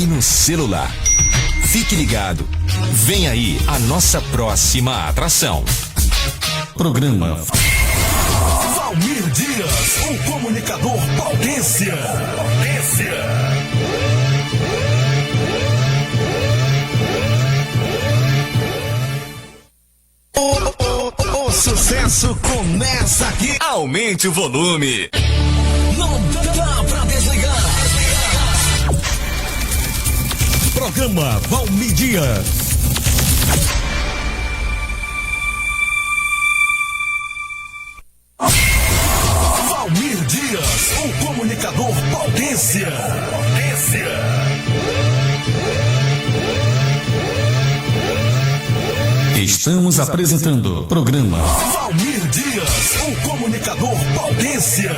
e no celular. Fique ligado. Vem aí a nossa próxima atração. Programa Valmir Dias, o comunicador Potência. O sucesso começa aqui. Aumente o volume. Não dá pra desligar. Programa Valmir Dias. Valmir Dias, o comunicador Potência. Estamos apresentando programa Valmir Dias, o comunicador Potência.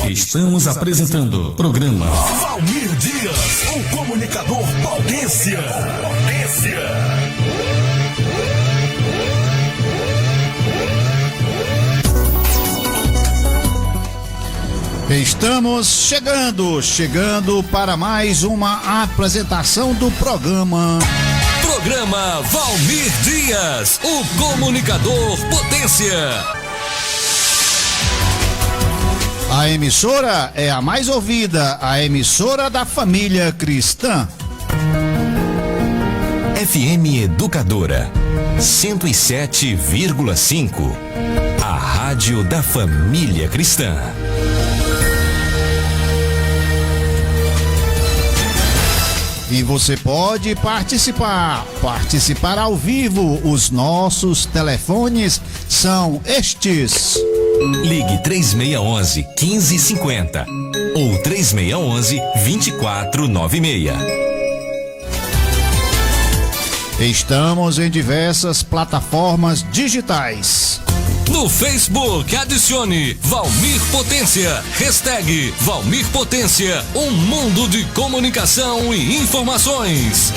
Estamos apresentando programa Valmir Dias, o comunicador Potência. Estamos chegando para mais uma apresentação do programa. Programa Valmir Dias, o comunicador Potência. A emissora é a mais ouvida, a emissora da família cristã. FM Educadora 107,5. A rádio da família cristã. E você pode participar ao vivo. Os nossos telefones são estes. Ligue 3611-1550 ou 3611-2496. Estamos em diversas plataformas digitais. No Facebook, adicione Valmir Potência. Hashtag Valmir Potência. Um mundo de comunicação e informações.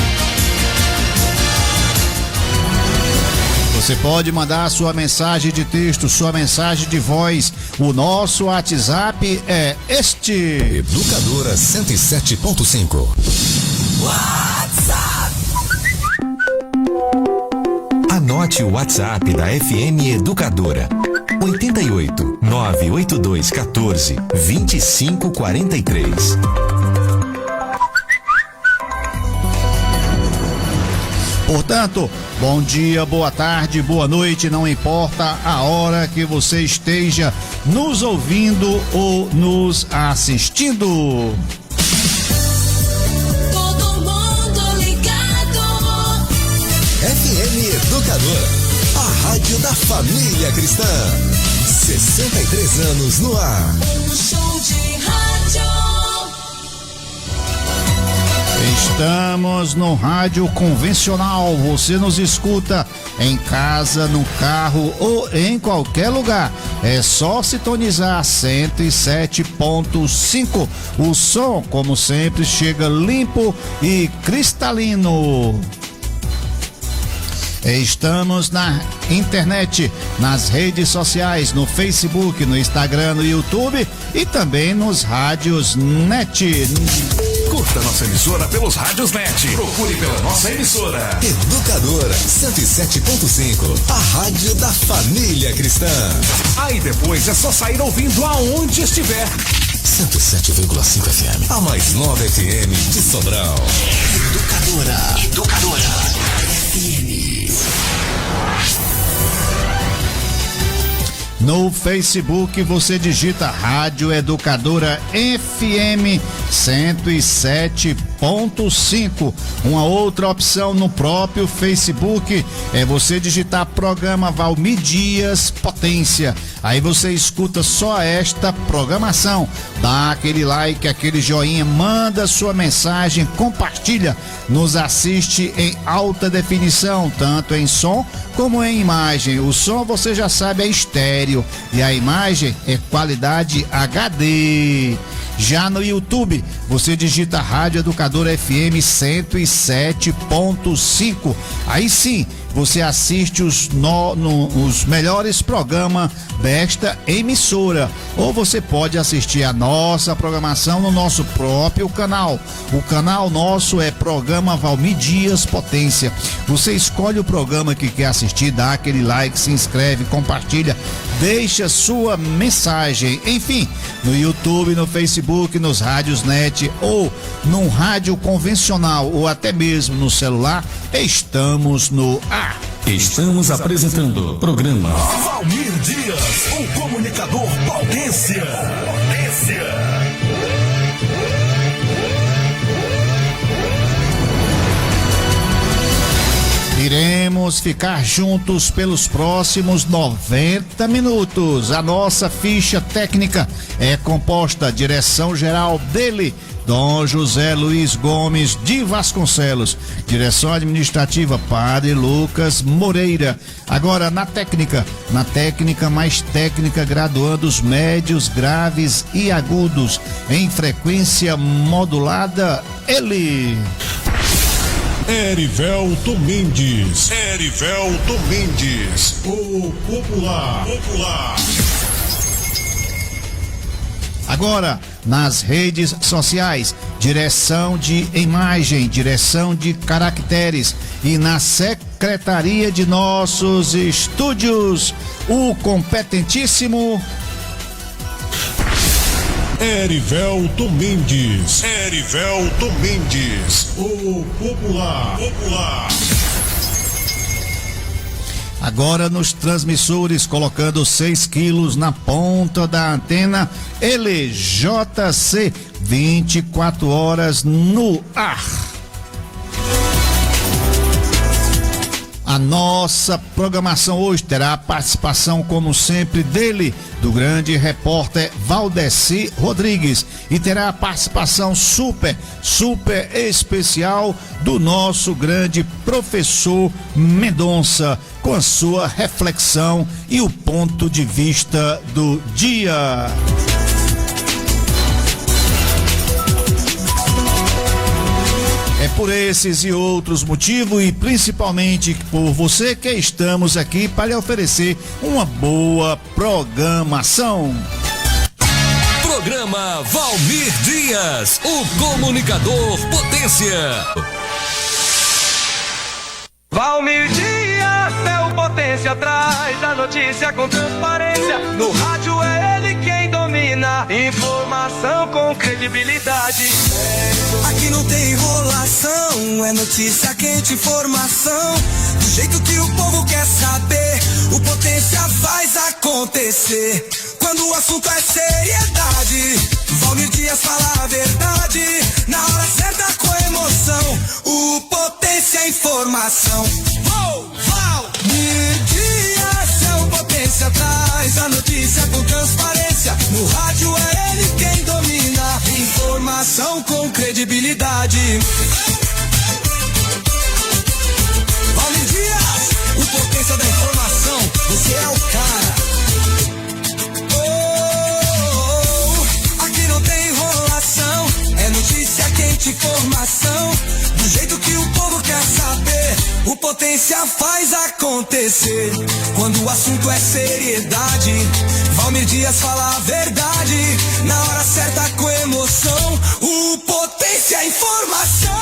Você pode mandar sua mensagem de texto, sua mensagem de voz. O nosso WhatsApp é este. Educadora 107.5. WhatsApp. Anote o WhatsApp da FM Educadora. 88 982 14 2543. Portanto, bom dia, boa tarde, boa noite, não importa a hora que você esteja nos ouvindo ou nos assistindo. Todo mundo ligado. FM Educadora, a rádio rádio da família cristã. 63 anos no ar. Um show de rádio. Estamos no rádio convencional. Você nos escuta em casa, no carro ou em qualquer lugar. É só sintonizar 107.5. O som, como sempre, chega limpo e cristalino. Estamos na internet, nas redes sociais, no Facebook, no Instagram, no YouTube e também nos rádios net. Curta nossa emissora pelos rádios net. Procure pela nossa emissora. Educadora 107.5, a rádio da família cristã. Aí depois é só sair ouvindo aonde estiver. 107,5 FM, a mais nova FM de Sobral. Educadora FM. No Facebook você digita Rádio Educadora FM 107.5. Uma outra opção no próprio Facebook é você digitar programa Valmir Dias Potência. Aí você escuta só esta programação. Dá aquele like, aquele joinha, manda sua mensagem, compartilha. Nos assiste em alta definição, tanto em som como em imagem. O som você já sabe é estéreo e a imagem é qualidade HD. Já no YouTube, você digita Rádio Educadora FM 107.5. Aí sim, você assiste os melhores programas desta emissora. Ou você pode assistir a nossa programação no nosso próprio canal. O canal nosso é Programa Valmir Dias Potência. Você escolhe o programa que quer assistir, dá aquele like, se inscreve, compartilha, deixa sua mensagem. Enfim, no YouTube, no Facebook, nos rádios net ou num rádio convencional ou até mesmo no celular, estamos no ar. Estamos apresentando o programa Valmir Dias, o comunicador Potência. Iremos ficar juntos pelos próximos 90 minutos. A nossa ficha técnica é composta, direção geral dele, Dom José Luiz Gomes de Vasconcelos. Direção administrativa, Padre Lucas Moreira. Agora na técnica mais técnica, graduandos médios, graves e agudos em frequência modulada, ele... Erivelto Mendes, o popular. Agora, nas redes sociais, direção de imagem, direção de caracteres e na secretaria de nossos estúdios, o competentíssimo Erivelto Mendes, o popular. Agora nos transmissores, colocando 6 quilos na ponta da antena, ele, JC, 24 horas no ar. A nossa programação hoje terá a participação, como sempre, dele, do grande repórter Valdeci Rodrigues, e terá a participação super especial do nosso grande professor Mendonça, com a sua reflexão e o ponto de vista do dia. É por esses e outros motivos e principalmente por você que estamos aqui para lhe oferecer uma boa programação. Programa Valmir Dias, o comunicador Potência. Valmir Dias, seu Potência traz a notícia com transparência. No rádio é ele quem domina, informação com credibilidade. Aqui não tem enrolação, é notícia quente, informação do jeito que o povo quer saber. O Potência faz acontecer. Quando o assunto é seriedade, Valmir Dias fala a verdade, na hora certa com emoção. O Potência é informação. Valmir Dias. credibilidade. Valmir Dias, o potência da informação, você é o cara. Aqui não tem enrolação, é notícia quente, informação, do jeito que o povo quer saber. O potência faz acontecer. Quando o assunto é seriedade, Valmir Dias fala a verdade. Na hora certa com emoção, o potência é informação.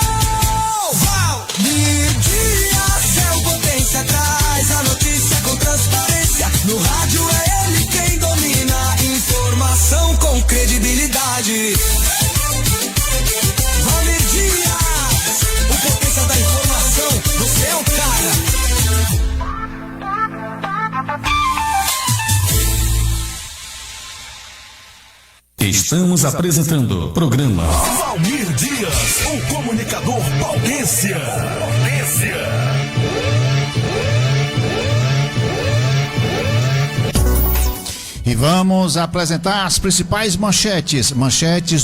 Valmir Dias é o potência, traz a notícia com transparência. No rádio é ele quem domina, informação com credibilidade. Valmir Dias, o potência da informação, você é o cara. Estamos apresentando o programa Valmir Dias, o comunicador Potência. E vamos apresentar as principais manchetes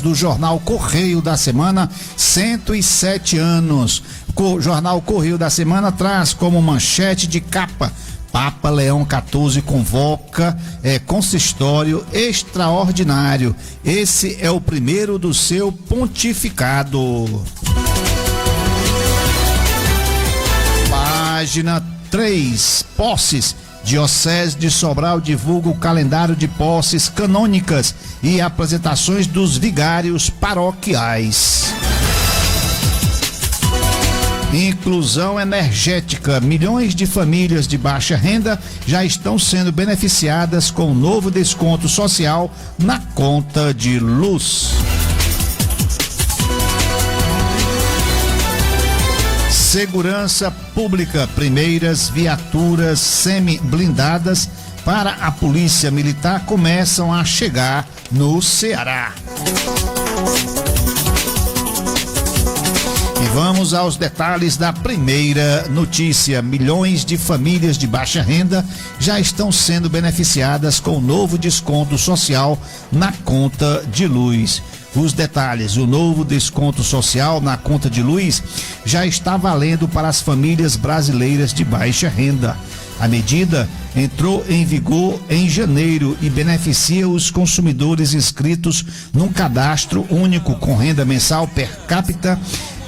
do Jornal Correio da Semana, 107 anos. O Jornal Correio da Semana traz como manchete de capa: Papa Leão XIV convoca consistório extraordinário. Esse é o primeiro do seu pontificado. Página 3, posses. Diocese de Sobral divulga o calendário de posses canônicas e apresentações dos vigários paroquiais. Inclusão energética. Milhões de famílias de baixa renda já estão sendo beneficiadas com o novo desconto social na conta de luz. Segurança Pública. Primeiras viaturas semi-blindadas para a Polícia Militar começam a chegar no Ceará. E vamos aos detalhes da primeira notícia. Milhões de famílias de baixa renda já estão sendo beneficiadas com o novo desconto social na conta de luz. Os detalhes: o novo desconto social na conta de luz já está valendo para as famílias brasileiras de baixa renda. A medida entrou em vigor em janeiro e beneficia os consumidores inscritos num cadastro único com renda mensal per capita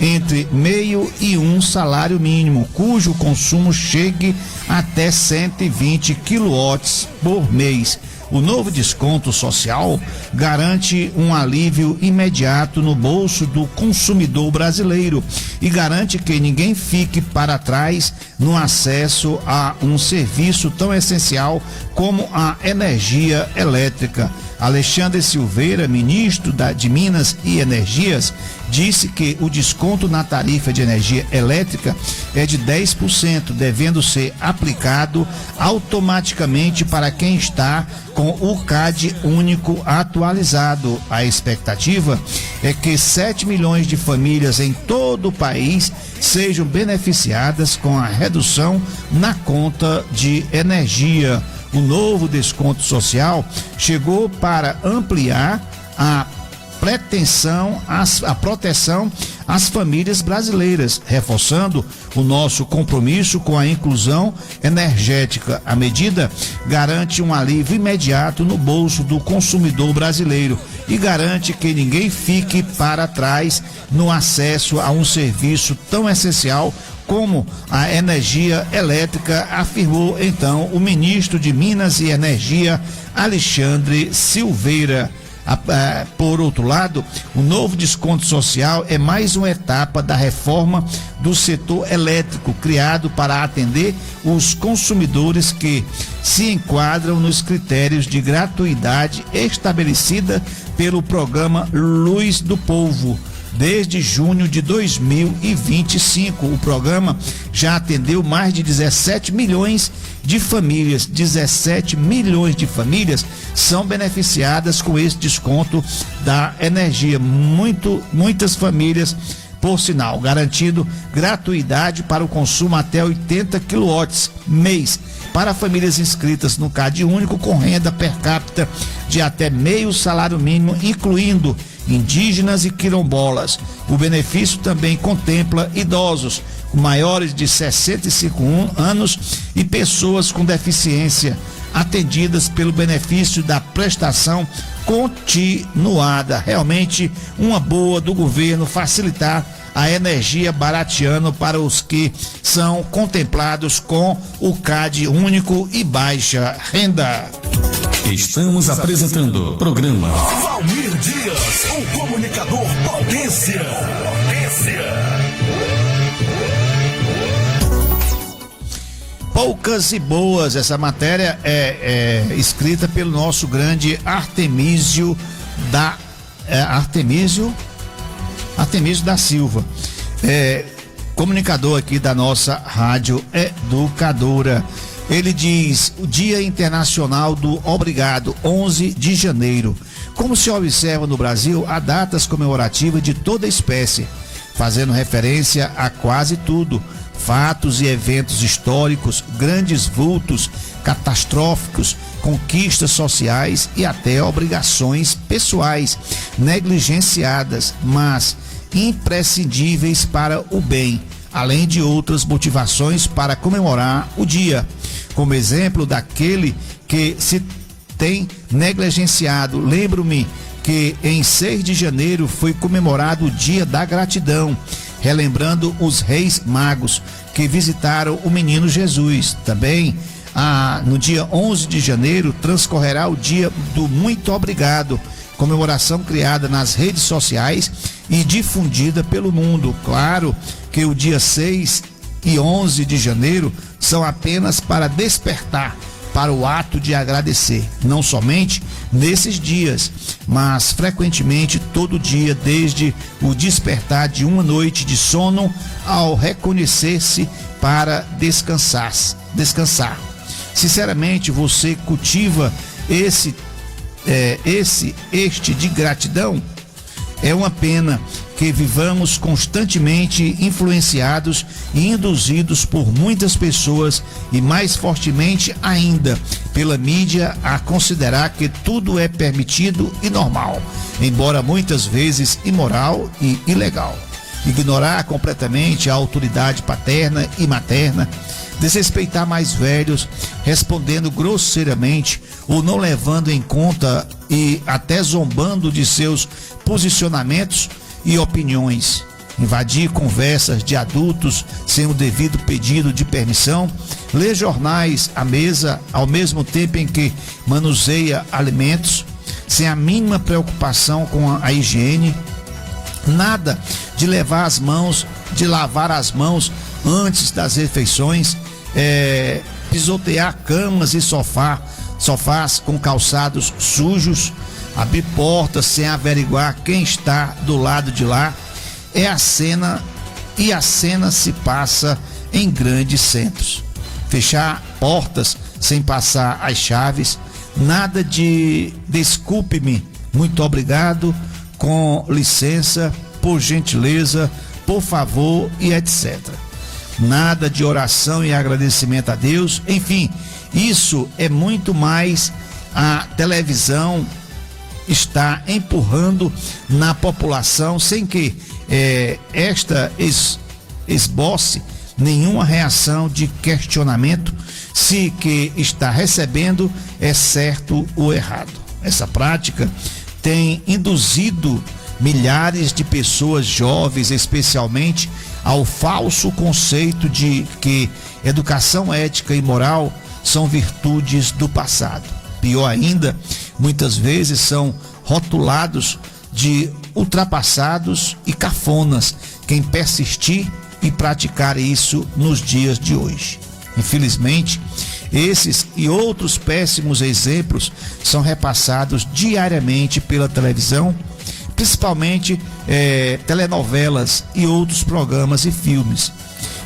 entre meio e um salário mínimo, cujo consumo chegue até 120 quilowatts por mês. O novo desconto social garante um alívio imediato no bolso do consumidor brasileiro e garante que ninguém fique para trás no acesso a um serviço tão essencial como a energia elétrica. Alexandre Silveira, ministro de Minas e Energias, disse que o desconto na tarifa de energia elétrica é de 10%, devendo ser aplicado automaticamente para quem está com o CAD único atualizado. A expectativa é que 7 milhões de famílias em todo o país sejam beneficiadas com a redução na conta de energia. O novo desconto social chegou para ampliar a proteção às famílias brasileiras, reforçando o nosso compromisso com a inclusão energética. A medida garante um alívio imediato no bolso do consumidor brasileiro e garante que ninguém fique para trás no acesso a um serviço tão essencial como a energia elétrica, afirmou então o ministro de Minas e Energia, Alexandre Silveira. Por outro lado, o novo desconto social é mais uma etapa da reforma do setor elétrico, criado para atender os consumidores que se enquadram nos critérios de gratuidade estabelecida pelo programa Luz do Povo. Desde junho de 2025, o programa já atendeu mais de 17 milhões de famílias. 17 milhões de famílias são beneficiadas com esse desconto da energia. Muitas famílias, por sinal, garantindo gratuidade para o consumo até 80 quilowatts mês para famílias inscritas no CAD único com renda per capita de até meio salário mínimo, incluindo indígenas e quilombolas. O benefício também contempla idosos maiores de 65 anos e pessoas com deficiência atendidas pelo benefício da prestação continuada. Realmente uma boa do governo facilitar a energia barateando para os que são contemplados com o CAD único e baixa renda. Estamos apresentando o programa Valmir Dias, o comunicador Paulência. Poucas e boas, essa matéria é escrita pelo nosso grande Artemísio da Silva, comunicador aqui da nossa Rádio Educadora. Ele diz: o Dia Internacional do Obrigado, 11 de janeiro. Como se observa no Brasil, há datas comemorativas de toda espécie, fazendo referência a quase tudo. Fatos e eventos históricos, grandes vultos, catastróficos, conquistas sociais e até obrigações pessoais, negligenciadas, mas imprescindíveis para o bem, além de outras motivações para comemorar o dia. Como exemplo daquele que se tem negligenciado, lembro-me que em 6 de janeiro foi comemorado o Dia da Gratidão, relembrando os reis magos que visitaram o menino Jesus. Também no dia 11 de janeiro transcorrerá o Dia do Muito Obrigado, comemoração criada nas redes sociais e difundida pelo mundo. Claro que o dia 6 e 11 de janeiro são apenas para despertar para o ato de agradecer, não somente nesses dias, mas frequentemente todo dia, desde o despertar de uma noite de sono ao reconhecer-se para descansar. Sinceramente, você cultiva este de gratidão? É uma pena que vivamos constantemente influenciados e induzidos por muitas pessoas e mais fortemente ainda pela mídia a considerar que tudo é permitido e normal, embora muitas vezes imoral e ilegal. Ignorar completamente a autoridade paterna e materna, desrespeitar mais velhos, respondendo grosseiramente ou não levando em conta e até zombando de seus posicionamentos e opiniões, invadir conversas de adultos sem o devido pedido de permissão, ler jornais à mesa ao mesmo tempo em que manuseia alimentos, sem a mínima preocupação com a higiene, nada de lavar as mãos antes das refeições, pisotear camas e sofás com calçados sujos, abrir portas sem averiguar quem está do lado de lá. É a cena, e a cena se passa em grandes centros. Fechar portas sem passar as chaves, nada de desculpe-me, muito obrigado, com licença, por gentileza, por favor e etc. Nada de oração e agradecimento a Deus. Enfim, isso é muito mais a televisão está empurrando na população sem que esta esboce nenhuma reação de questionamento se que está recebendo é certo ou errado. Essa prática tem induzido milhares de pessoas jovens, especialmente, ao falso conceito de que educação ética e moral são virtudes do passado. Pior ainda, muitas vezes são rotulados de ultrapassados e cafonas quem persistir e praticar isso nos dias de hoje. Infelizmente, esses e outros péssimos exemplos são repassados diariamente pela televisão, principalmente telenovelas e outros programas e filmes.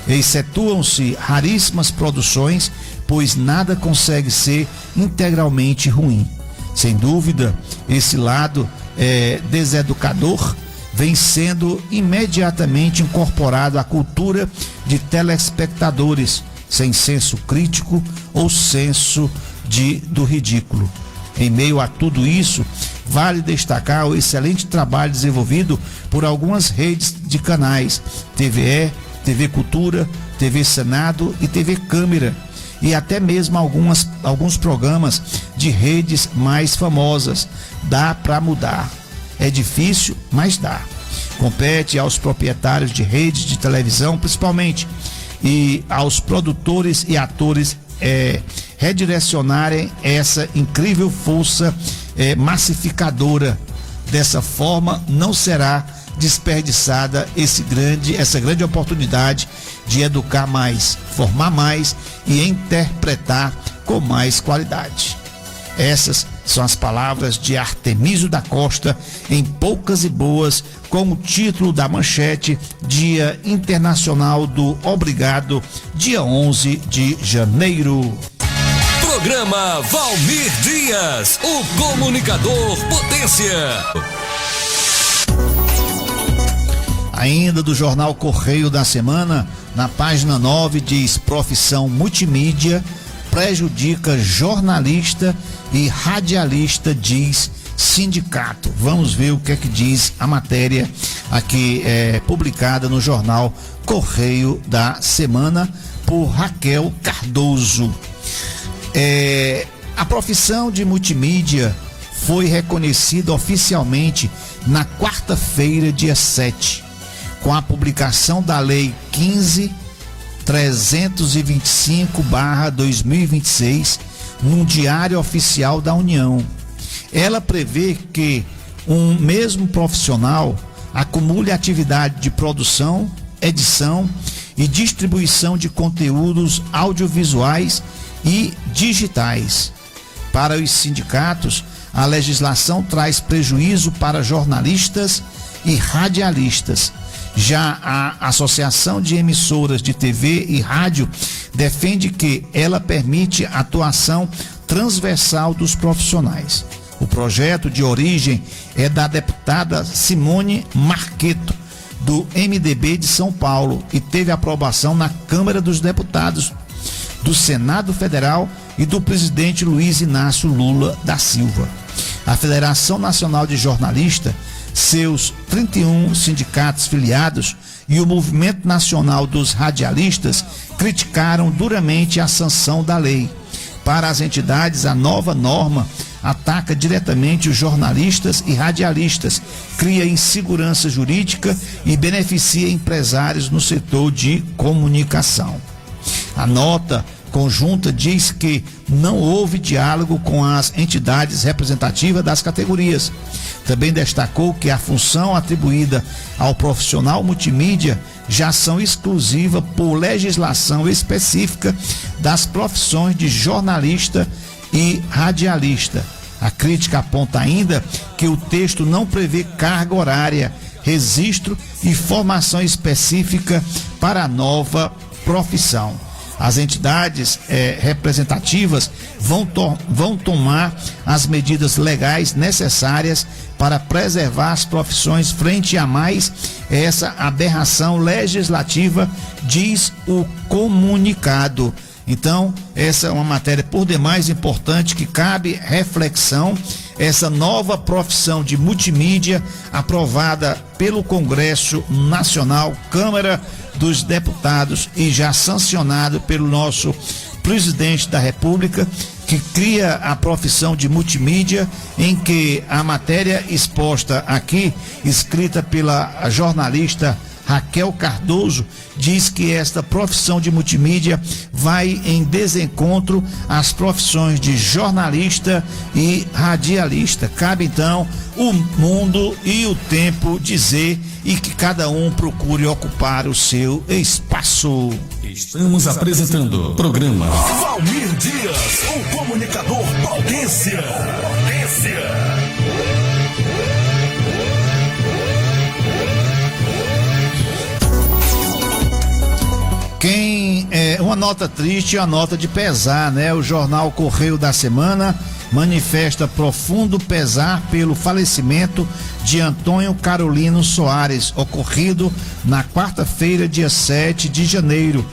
Excetuam-se raríssimas produções, pois nada consegue ser integralmente ruim. Sem dúvida, esse lado deseducador vem sendo imediatamente incorporado à cultura de telespectadores sem senso crítico ou senso do ridículo. Em meio a tudo isso, Vale destacar o excelente trabalho desenvolvido por algumas redes de canais, TVE, TV Cultura, TV Senado e TV Câmara, e até mesmo alguns programas de redes mais famosas. Dá para mudar. É difícil, mas dá. Compete aos proprietários de redes de televisão, principalmente, e aos produtores e atores redirecionarem essa incrível força massificadora. Dessa forma, não será desperdiçada essa grande oportunidade de educar mais, formar mais e interpretar com mais qualidade. Essas são as palavras de Artemísio da Costa em Poucas e Boas, com o título da manchete: Dia Internacional do Obrigado, dia 11 de janeiro. Programa Valmir Dias, o comunicador potência. Ainda do jornal Correio da Semana, na página 9 diz: profissão multimídia prejudica jornalista e radialista, diz sindicato. Vamos ver o que é que diz a matéria aqui publicada no jornal Correio da Semana por Raquel Cardoso. A profissão de multimídia foi reconhecida oficialmente na quarta-feira, dia 7, com a publicação da Lei 15.325/2026 no Diário Oficial da União. Ela prevê que um mesmo profissional acumule atividade de produção, edição e distribuição de conteúdos audiovisuais e digitais. Para os sindicatos, a legislação traz prejuízo para jornalistas e radialistas. Já a Associação de Emissoras de TV e Rádio defende que ela permite a atuação transversal dos profissionais. O projeto de origem é da deputada Simone Marqueto, do MDB de São Paulo, e teve aprovação na Câmara dos Deputados, do Senado Federal e do presidente Luiz Inácio Lula da Silva. A Federação Nacional de Jornalistas, seus 31 sindicatos filiados e o Movimento Nacional dos Radialistas criticaram duramente a sanção da lei. Para as entidades, a nova norma ataca diretamente os jornalistas e radialistas, cria insegurança jurídica e beneficia empresários no setor de comunicação. A nota conjunta diz que não houve diálogo com as entidades representativas das categorias. Também destacou que a função atribuída ao profissional multimídia já são exclusiva por legislação específica das profissões de jornalista e radialista. A crítica aponta ainda que o texto não prevê carga horária, registro e formação específica para a nova profissão. As entidades representativas vão tomar as medidas legais necessárias para preservar as profissões frente a mais essa aberração legislativa, diz o comunicado. Então, essa é uma matéria por demais importante que cabe reflexão. Essa nova profissão de multimídia aprovada pelo Congresso Nacional, Câmara dos Deputados, e já sancionado pelo nosso presidente da República, que cria a profissão de multimídia, em que a matéria exposta aqui, escrita pela jornalista Raquel Cardoso, diz que esta profissão de multimídia vai em desencontro às profissões de jornalista e radialista. Cabe então o mundo e o tempo dizer, e que cada um procure ocupar o seu espaço. Estamos apresentando o programa Valmir Dias, o comunicador potência. Uma nota triste, uma nota de pesar, né? O jornal Correio da Semana manifesta profundo pesar pelo falecimento de Antônio Carolino Soares, ocorrido na quarta-feira, dia 7 de janeiro.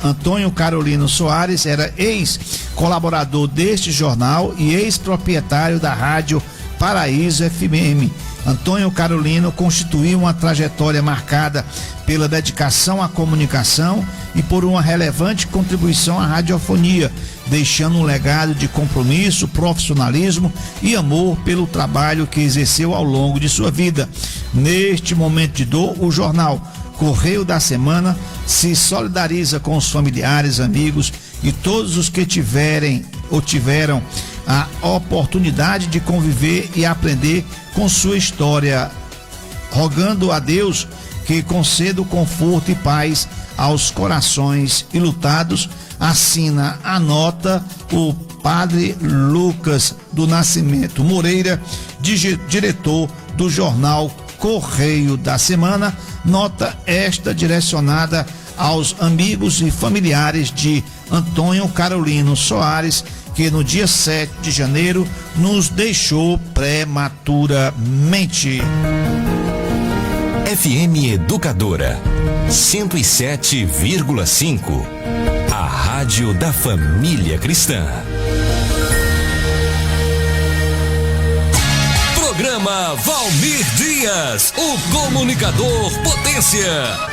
Antônio Carolino Soares era ex-colaborador deste jornal e ex-proprietário da rádio Paraíso FM. Antônio Carolino constituiu uma trajetória marcada pela dedicação à comunicação e por uma relevante contribuição à radiofonia, deixando um legado de compromisso, profissionalismo e amor pelo trabalho que exerceu ao longo de sua vida. Neste momento de dor, o jornal Correio da Semana se solidariza com os familiares, amigos e todos os que tiveram a oportunidade de conviver e aprender com sua história, rogando a Deus que conceda o conforto e paz aos corações enlutados. Assina a nota o padre Lucas do Nascimento Moreira, diretor do jornal Correio da Semana. Nota esta direcionada aos amigos e familiares de Antônio Carolino Soares, que no dia 7 de janeiro nos deixou prematuramente. FM Educadora 107,5. A rádio da família cristã. Programa Valmir Dias, o comunicador potência.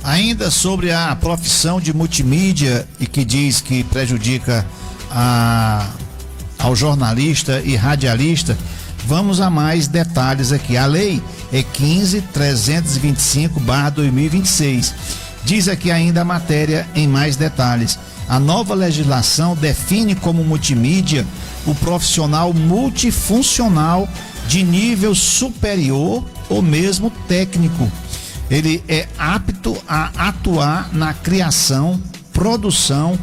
Ainda sobre a profissão de multimídia e que diz que prejudica ao jornalista e radialista, vamos a mais detalhes aqui. A lei é 15.325/2026. Diz aqui ainda a matéria em mais detalhes. A nova legislação define como multimídia o profissional multifuncional de nível superior ou mesmo técnico. Ele é apto a atuar na criação, produção,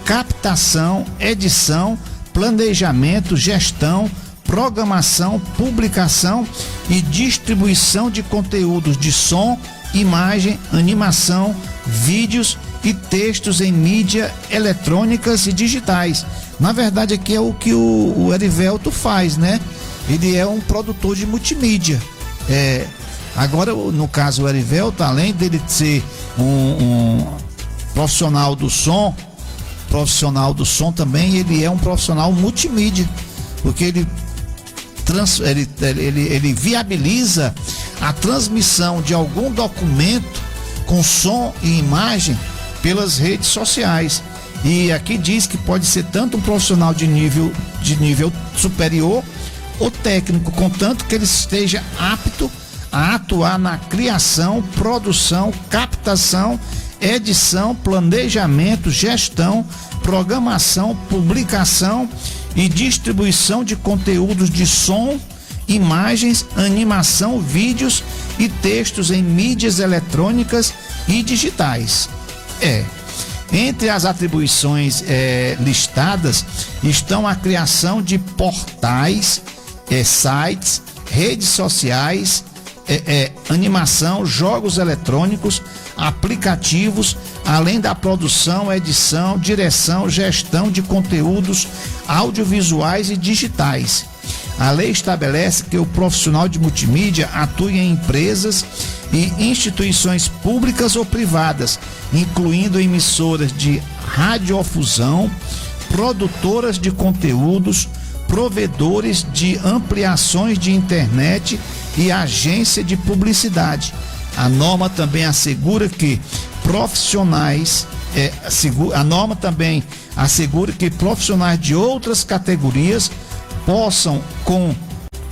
captação, edição, planejamento, gestão, programação, publicação e distribuição de conteúdos de som, imagem, animação, vídeos e textos em mídia eletrônicas e digitais. Na verdade, aqui é o que o Erivelto faz, né? Ele é um produtor de multimídia. Agora, no caso, o Erivelto, além dele ser um profissional do som também, ele é um profissional multimídia, porque ele viabiliza a transmissão de algum documento com som e imagem pelas redes sociais. E aqui diz que pode ser tanto um profissional de nível superior ou técnico, contanto que ele esteja apto a atuar na criação, produção, captação, edição, planejamento, gestão, programação, publicação e distribuição de conteúdos de som, imagens, animação, vídeos e textos em mídias eletrônicas e digitais. Entre as atribuições listadas estão a criação de portais, sites, redes sociais, animação, jogos eletrônicos, aplicativos, além da produção, edição, direção, gestão de conteúdos audiovisuais e digitais. A lei estabelece que o profissional de multimídia atue em empresas e instituições públicas ou privadas, incluindo emissoras de radiodifusão, produtoras de conteúdos, provedores de ampliações de profissionais e agência de publicidade. A norma também assegura que profissionais de outras categorias possam, com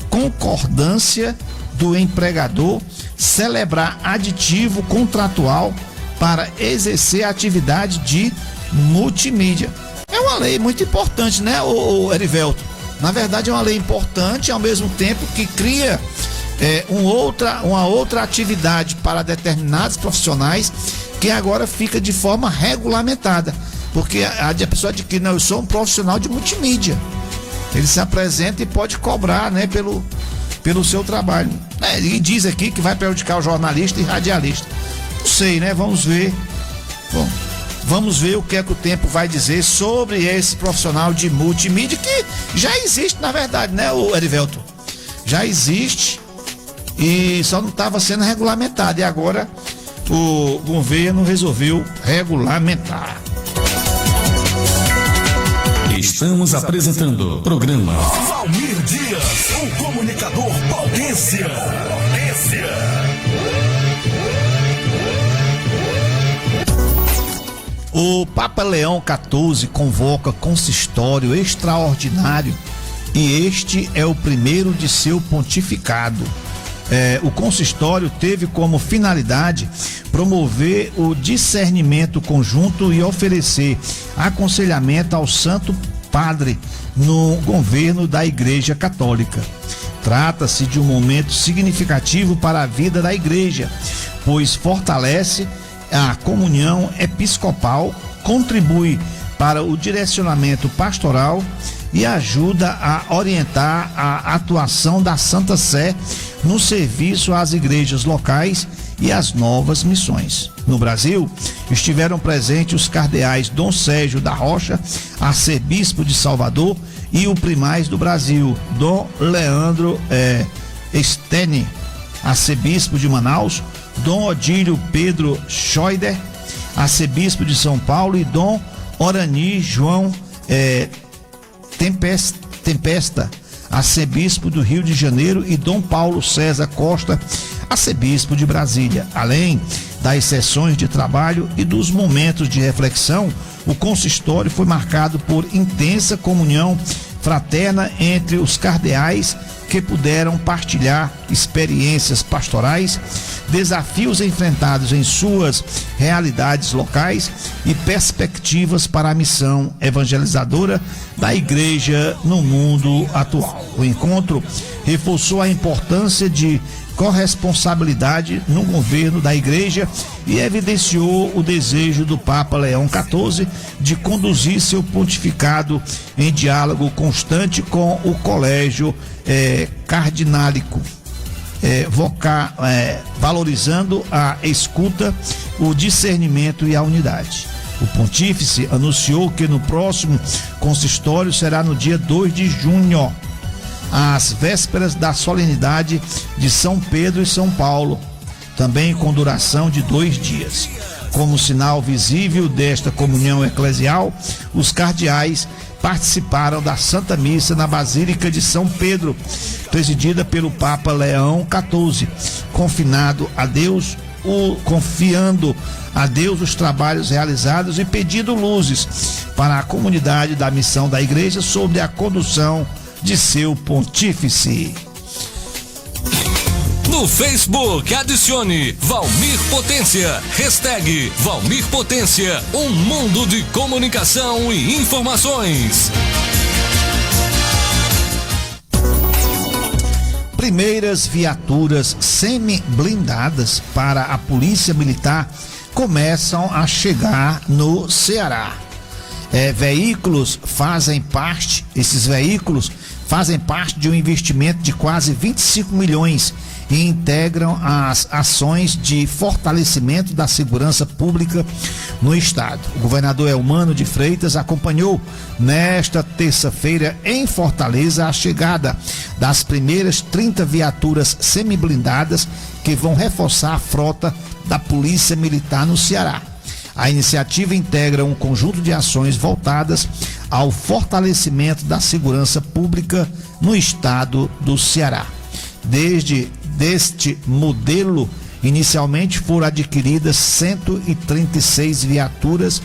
concordância do empregador, celebrar aditivo contratual para exercer a atividade de multimídia. É uma lei muito importante, né, o Erivelto? Na verdade, é uma lei importante, ao mesmo tempo que cria uma outra atividade para determinados profissionais, que agora fica de forma regulamentada, porque a pessoa adquire, eu sou um profissional de multimídia, ele se apresenta e pode cobrar, né, pelo seu trabalho, e diz aqui que vai prejudicar o jornalista e radialista. Não sei, né? Vamos ver. Bom, vamos ver o que é que o tempo vai dizer sobre esse profissional de multimídia, que já existe, na verdade, né, o Erivelto? Já existe e só não estava sendo regulamentado, e agora o governo resolveu regulamentar. Estamos apresentando o programa Valmir Dias, o comunicador Paulência. O Papa Leão XIV convoca consistório extraordinário e este é o primeiro de seu pontificado. O consistório teve como finalidade promover o discernimento conjunto e oferecer aconselhamento ao Santo Padre no governo da Igreja Católica. Trata-se de um momento significativo para a vida da Igreja, pois fortalece a comunhão episcopal, contribui para o direcionamento pastoral e ajuda a orientar a atuação da Santa Sé no serviço às igrejas locais e às novas missões. No Brasil, estiveram presentes os cardeais Dom Sérgio da Rocha, arcebispo de Salvador, e o primaz do Brasil, Dom Leandro Stene, arcebispo de Manaus, Dom Odílio Pedro Schroeder, arcebispo de São Paulo, e Dom Orani João Tempesta, arcebispo do Rio de Janeiro, e Dom Paulo César Costa, arcebispo de Brasília. Além das sessões de trabalho e dos momentos de reflexão, o consistório foi marcado por intensa comunhão fraterna entre os cardeais, que puderam partilhar experiências pastorais, desafios enfrentados em suas realidades locais e perspectivas para a missão evangelizadora da Igreja no mundo atual. O encontro reforçou a importância de corresponsabilidade no governo da Igreja e evidenciou o desejo do Papa Leão XIV de conduzir seu pontificado em diálogo constante com o colégio cardinálico, valorizando a escuta, o discernimento e a unidade. O pontífice anunciou que no próximo consistório será no dia 2 de junho, às vésperas da solenidade de São Pedro e São Paulo, também com duração de 2 dias. Como sinal visível desta comunhão eclesial, os cardeais participaram da Santa Missa na Basílica de São Pedro, presidida pelo Papa Leão XIV, confiando a Deus os trabalhos realizados e pedindo luzes para a comunidade da missão da Igreja sob a condução de seu pontífice. No Facebook, adicione Valmir Potência, hashtag Valmir Potência, um mundo de comunicação e informações. Primeiras viaturas semi-blindadas para a Polícia Militar começam a chegar no Ceará. Esses veículos fazem parte de um investimento de quase 25 milhões e integram as ações de fortalecimento da segurança pública no estado. O governador Eumano de Freitas acompanhou nesta terça-feira em Fortaleza a chegada das primeiras 30 viaturas semi-blindadas que vão reforçar a frota da Polícia Militar no Ceará. A iniciativa integra um conjunto de ações voltadas ao fortalecimento da segurança pública no estado do Ceará. Deste modelo, inicialmente foram adquiridas 136 viaturas,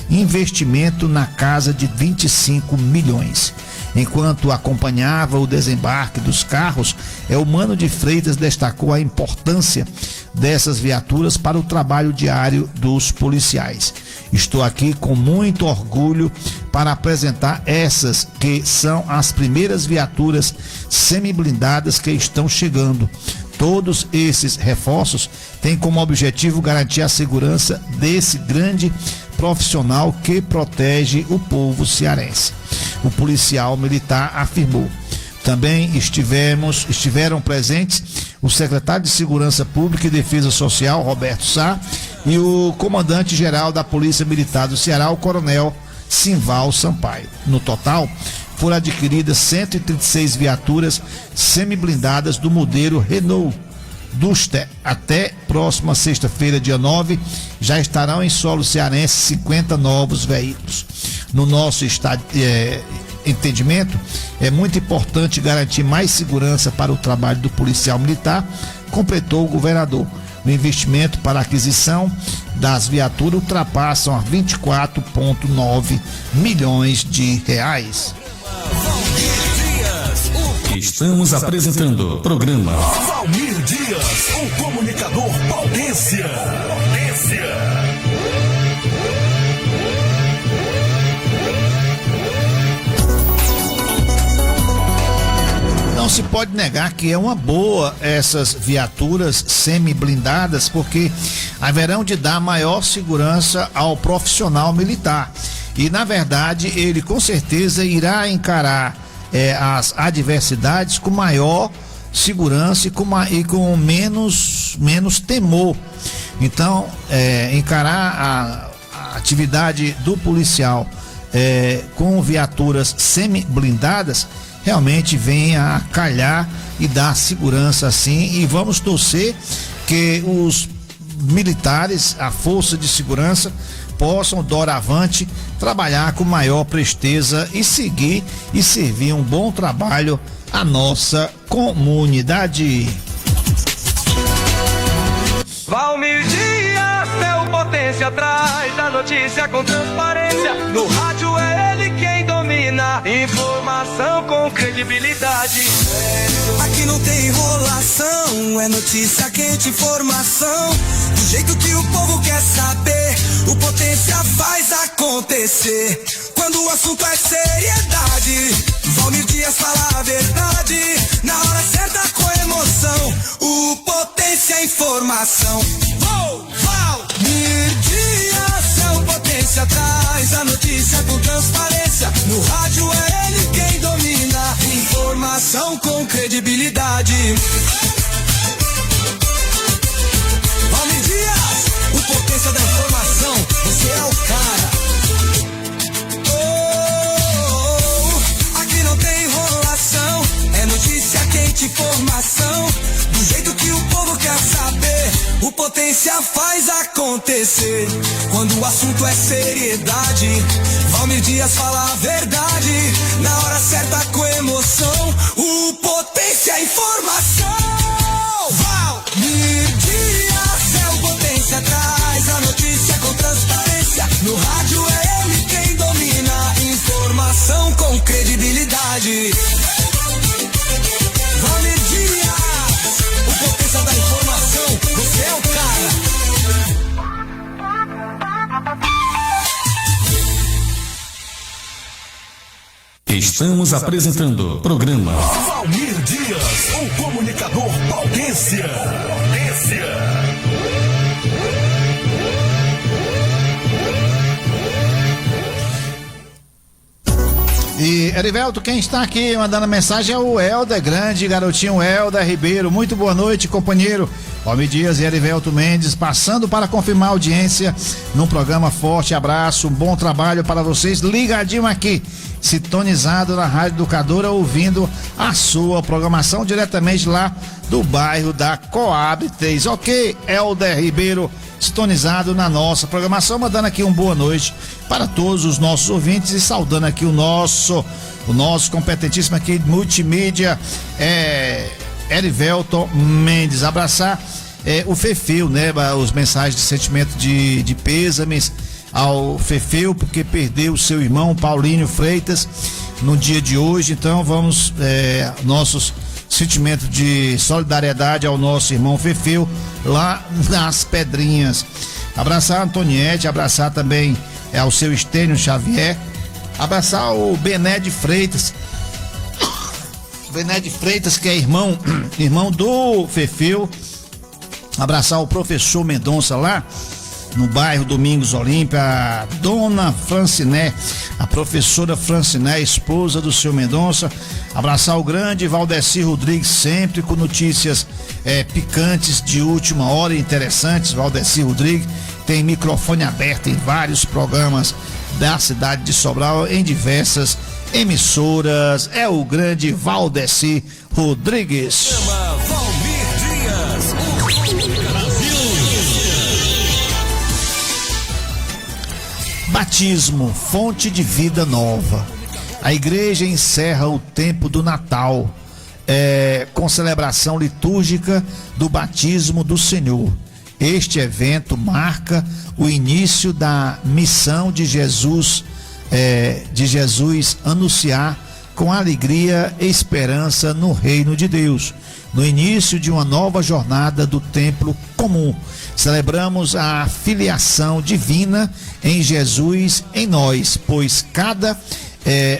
investimento na casa de 25 milhões. Enquanto acompanhava o desembarque dos carros, Eumano de Freitas destacou a importância dessas viaturas para o trabalho diário dos policiais. Estou aqui com muito orgulho para apresentar essas que são as primeiras viaturas semi-blindadas que estão chegando. Todos esses reforços têm como objetivo garantir a segurança desse grande profissional que protege o povo cearense. O policial militar afirmou. Também estiveram presentes o secretário de Segurança Pública e Defesa Social, Roberto Sá, e o comandante-geral da Polícia Militar do Ceará, o coronel Simval Sampaio. No total, foram adquiridas 136 viaturas semi-blindadas do modelo Renault, Até próxima sexta-feira, dia 9, já estarão em solo cearense 50 novos veículos. No nosso entendimento, é muito importante garantir mais segurança para o trabalho do policial militar, completou o governador. O investimento para a aquisição das viaturas ultrapassam a 24,9 milhões de reais. Estamos apresentando o programa Valmir Dias, o comunicador Paudência. Não se pode negar que é uma boa essas viaturas semi-blindadas, porque haverão de dar maior segurança ao profissional militar. E, na verdade, ele com certeza irá encarar as adversidades com maior segurança e com menos temor. Então, encarar a atividade do policial com viaturas semi-blindadas realmente vem a calhar e dar segurança assim, e vamos torcer que os militares, a força de segurança, possam doravante trabalhar com maior presteza e seguir e servir um bom trabalho à nossa comunidade. Valmir Dias, seu potência, traz a notícia com transparência. No rádio é ele quem domina, informação com credibilidade. Aqui não tem enrolação, é notícia quente, informação do jeito que o povo quer saber. O potência faz acontecer. Quando o assunto é seriedade, Valmir Dias fala a verdade, na hora certa com emoção. O potência é informação. Valmir Dias, seu potência, traz a notícia com transparência. No rádio é ele quem domina, informação com credibilidade. Valmir Dias, o potência da informação, você é o cara. Aqui não tem enrolação, é notícia quente, informação do jeito que o povo quer saber. O potência faz acontecer. Quando o assunto é seriedade, Valmir Dias fala a verdade, na hora certa com emoção. O potência é informação. Valmir Dias, é o potência, traz a notícia com transparência. No rádio é ele quem domina, informação com credibilidade. Valmir Dias, o potência da informação, você é o cara. Estamos apresentando o programa Valmir Dias, o comunicador Paudência. E, Erivelto, quem está aqui mandando mensagem é o Helder Grande, garotinho Helder Ribeiro. Muito boa noite, companheiro. Valmir Dias e Erivelto Mendes, passando para confirmar a audiência num programa. Forte abraço, um bom trabalho para vocês, ligadinho aqui, sintonizado na Rádio Educadora, ouvindo a sua programação diretamente lá do bairro da Coab 3. Ok, Helder Ribeiro, sintonizado na nossa programação, mandando aqui uma boa noite para todos os nossos ouvintes e saudando aqui o nosso competentíssimo aqui de multimídia, Erivelto Mendes. Abraçar o Fefeu, né? Os mensagens de sentimento de pêsames ao Fefeu, porque perdeu o seu irmão Paulinho Freitas no dia de hoje. Então vamos, nossos sentimentos de solidariedade ao nosso irmão Fefeu lá nas Pedrinhas. Abraçar a Antoniette, abraçar também ao seu Estênio Xavier, abraçar o Bené de Freitas, que é irmão do Fefeu, abraçar o professor Mendonça lá no bairro Domingos Olímpia, a dona Franciné, a professora Franciné, esposa do seu Mendonça. Abraçar o grande Valdeci Rodrigues, sempre com notícias picantes de última hora e interessantes. Valdeci Rodrigues tem microfone aberto em vários programas da cidade de Sobral, em diversas emissoras. É o grande Valdeci Rodrigues. Valmir Dias, Batismo, fonte de vida nova. A igreja encerra o tempo do Natal com celebração litúrgica do batismo do Senhor. Este evento marca o início da missão de Jesus anunciar com alegria e esperança no reino de Deus, no início de uma nova jornada do templo comum. Celebramos a filiação divina em Jesus em nós, pois cada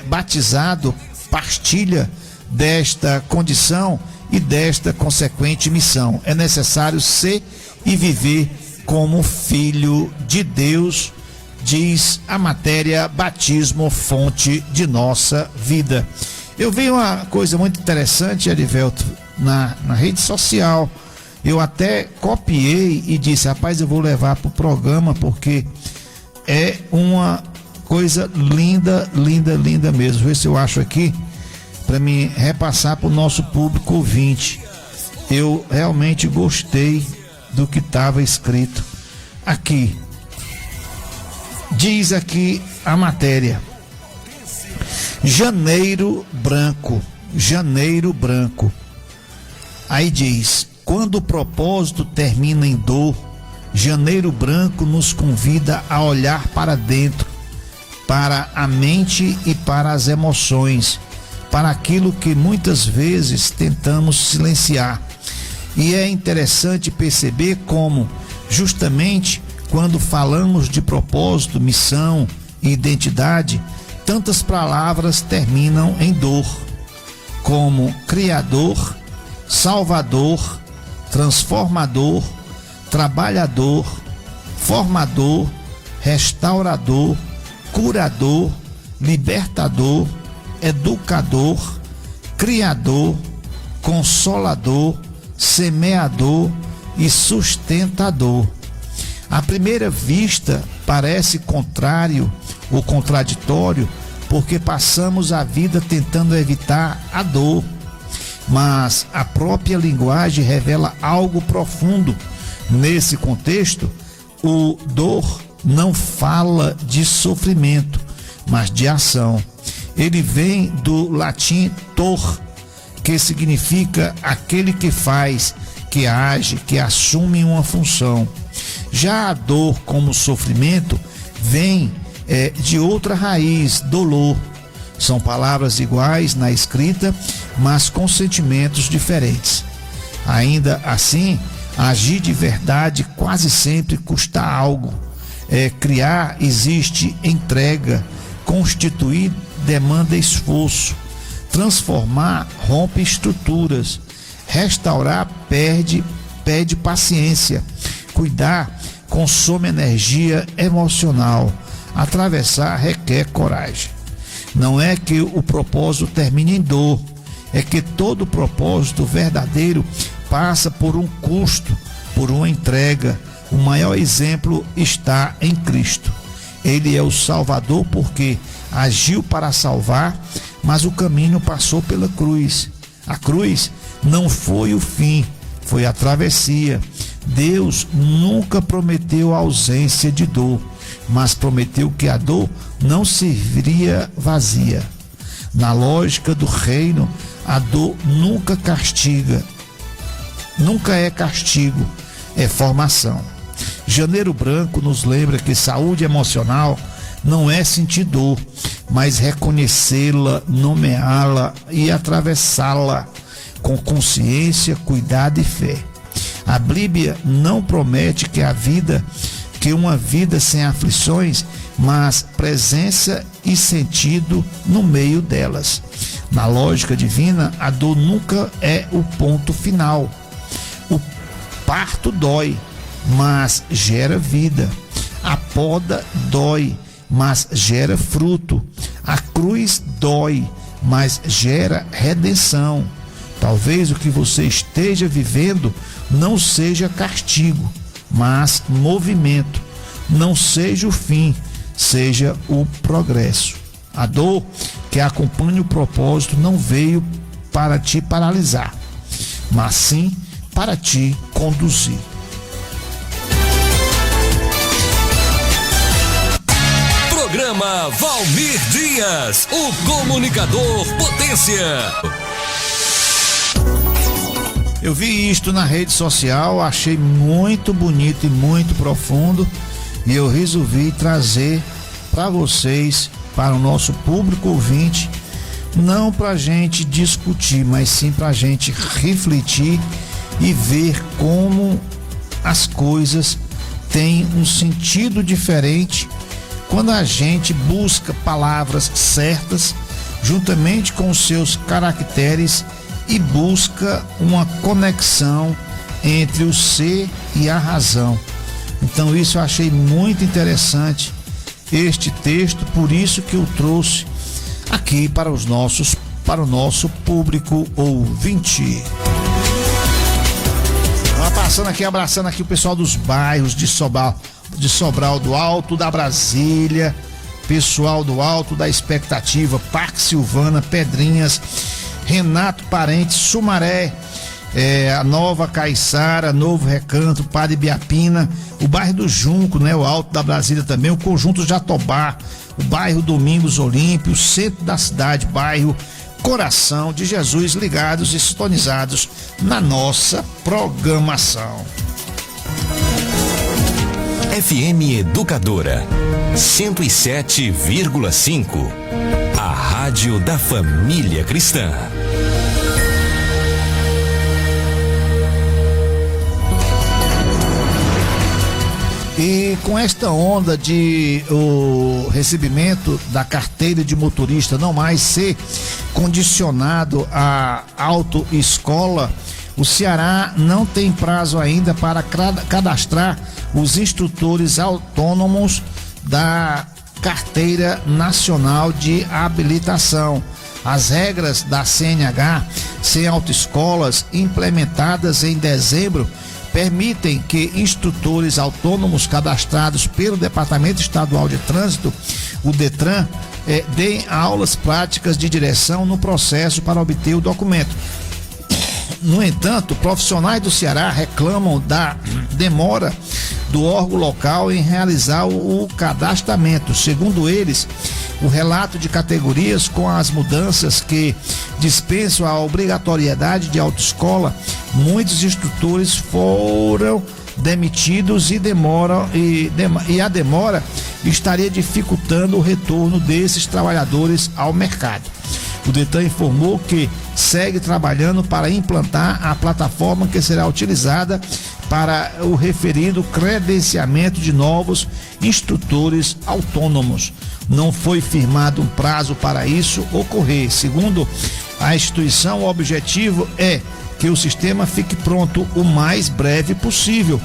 batizado partilha desta condição e desta consequente missão. É necessário ser e viver como filho de Deus, diz a matéria batismo, fonte de nossa vida. Eu vi uma coisa muito interessante, Erivelto, na rede social. Eu até copiei e disse, rapaz, eu vou levar para o programa, porque é uma coisa linda, linda, linda mesmo. Vê se eu acho aqui para me repassar para o nosso público ouvinte. Eu realmente gostei do que estava escrito aqui. Diz aqui a matéria: Janeiro branco, janeiro branco. Aí diz: quando o propósito termina em dor, janeiro branco nos convida a olhar para dentro, para a mente e para as emoções, para aquilo que muitas vezes tentamos silenciar. E é interessante perceber como, justamente quando falamos de propósito, missão e identidade, tantas palavras terminam em dor, como Criador, Salvador, Transformador, Trabalhador, Formador, Restaurador, Curador, Libertador, Educador, Criador, Consolador, Semeador e Sustentador. À primeira vista parece contrário ou contraditório, porque passamos a vida tentando evitar a dor, mas a própria linguagem revela algo profundo. Nesse contexto, o dor não fala de sofrimento, mas de ação. Ele vem do latim tor, que significa aquele que faz, que age, que assume uma função. Já a dor como sofrimento vem de outra raiz, dolor. São palavras iguais na escrita, mas com sentimentos diferentes. Ainda assim, agir de verdade quase sempre custa algo. Criar existe entrega, constituir demanda esforço, transformar rompe estruturas, restaurar pede paciência, cuidar consome energia emocional, atravessar requer coragem. Não é que o propósito termine em dor, é que todo propósito verdadeiro passa por um custo, por uma entrega. O maior exemplo está em Cristo. Ele é o Salvador porque agiu para salvar, mas o caminho passou pela cruz. A cruz não foi o fim, foi a travessia. Deus nunca prometeu a ausência de dor, mas prometeu que a dor não serviria vazia. Na lógica do reino, a dor nunca castiga, nunca é castigo, é formação. Janeiro Branco nos lembra que saúde emocional não é sentir dor, mas reconhecê-la, nomeá-la e atravessá-la com consciência, cuidado e fé. A Bíblia não promete que uma vida sem aflições, mas presença e sentido no meio delas. Na lógica divina, a dor nunca é o ponto final. O parto dói, mas gera vida. A poda dói, mas gera fruto. A cruz dói, mas gera redenção. Talvez o que você esteja vivendo não seja castigo, mas movimento. Não seja o fim, seja o progresso. A dor que acompanha o propósito não veio para te paralisar, mas sim para te conduzir. Programa Valmir Dias, o comunicador potência. Eu vi isto na rede social, achei muito bonito e muito profundo e eu resolvi trazer para vocês, para o nosso público ouvinte, não para a gente discutir, mas sim para a gente refletir e ver como as coisas têm um sentido diferente quando a gente busca palavras certas, juntamente com os seus caracteres, e busca uma conexão entre o ser e a razão. Então isso eu achei muito interessante, este texto, por isso que eu trouxe aqui para o nosso público ouvinte. Passando aqui, abraçando aqui o pessoal dos bairros de Sobral do Alto da Brasília, pessoal do Alto da Expectativa, Parque Silvana, Pedrinhas, Renato Parente, Sumaré, a Nova Caiçara, Novo Recanto, Padre Biapina, o bairro do Junco, né, o Alto da Brasília também, o Conjunto Jatobá, o bairro Domingos Olímpio, o centro da cidade, bairro Coração de Jesus, ligados e sintonizados na nossa programação. FM Educadora 107,5, a rádio da família cristã. E com esta onda de o recebimento da carteira de motorista não mais ser condicionado à autoescola, o Ceará não tem prazo ainda para cadastrar os instrutores autônomos da Carteira Nacional de Habilitação. As regras da CNH sem autoescolas implementadas em dezembro permitem que instrutores autônomos cadastrados pelo Departamento Estadual de Trânsito, o DETRAN, deem aulas práticas de direção no processo para obter o documento. No entanto, profissionais do Ceará reclamam da demora do órgão local em realizar o cadastramento. Segundo eles, o relato de categorias com as mudanças que dispensam a obrigatoriedade de autoescola, muitos instrutores foram demitidos e a demora estaria dificultando o retorno desses trabalhadores ao mercado. O DETRAN informou que segue trabalhando para implantar a plataforma que será utilizada para o referido credenciamento de novos instrutores autônomos. Não foi firmado um prazo para isso ocorrer. Segundo a instituição, o objetivo é que o sistema fique pronto o mais breve possível,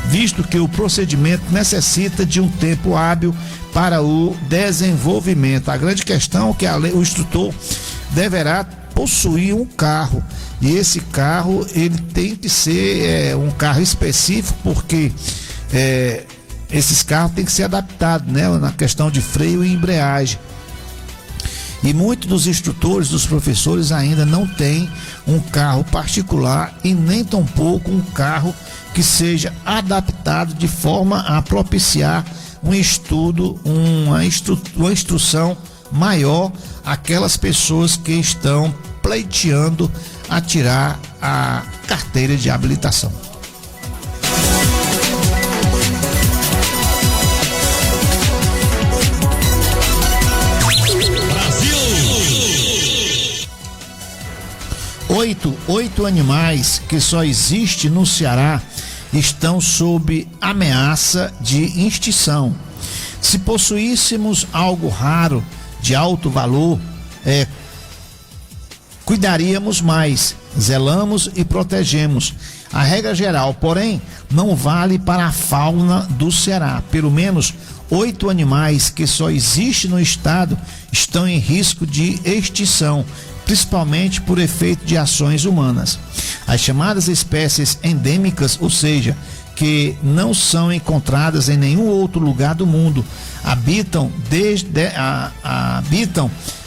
visto que o procedimento necessita de um tempo hábil para o desenvolvimento. A grande questão é que o instrutor deverá possuir um carro, e esse carro ele tem que ser um carro específico, porque esses carros têm que ser adaptados, né, na questão de freio e embreagem. E muitos dos instrutores, dos professores ainda não têm um carro particular e nem tampouco um carro que seja adaptado de forma a propiciar um estudo, uma instrução maior àquelas pessoas que estão pleiteando a tirar a carteira de habilitação. Oito animais que só existem no Ceará estão sob ameaça de extinção. Se possuíssemos algo raro, de alto valor, cuidaríamos mais, zelamos e protegemos. A regra geral, porém, não vale para a fauna do Ceará. Pelo menos 8 animais que só existem no estado estão em risco de extinção, principalmente por efeito de ações humanas. As chamadas espécies endêmicas, ou seja, que não são encontradas em nenhum outro lugar do mundo, habitam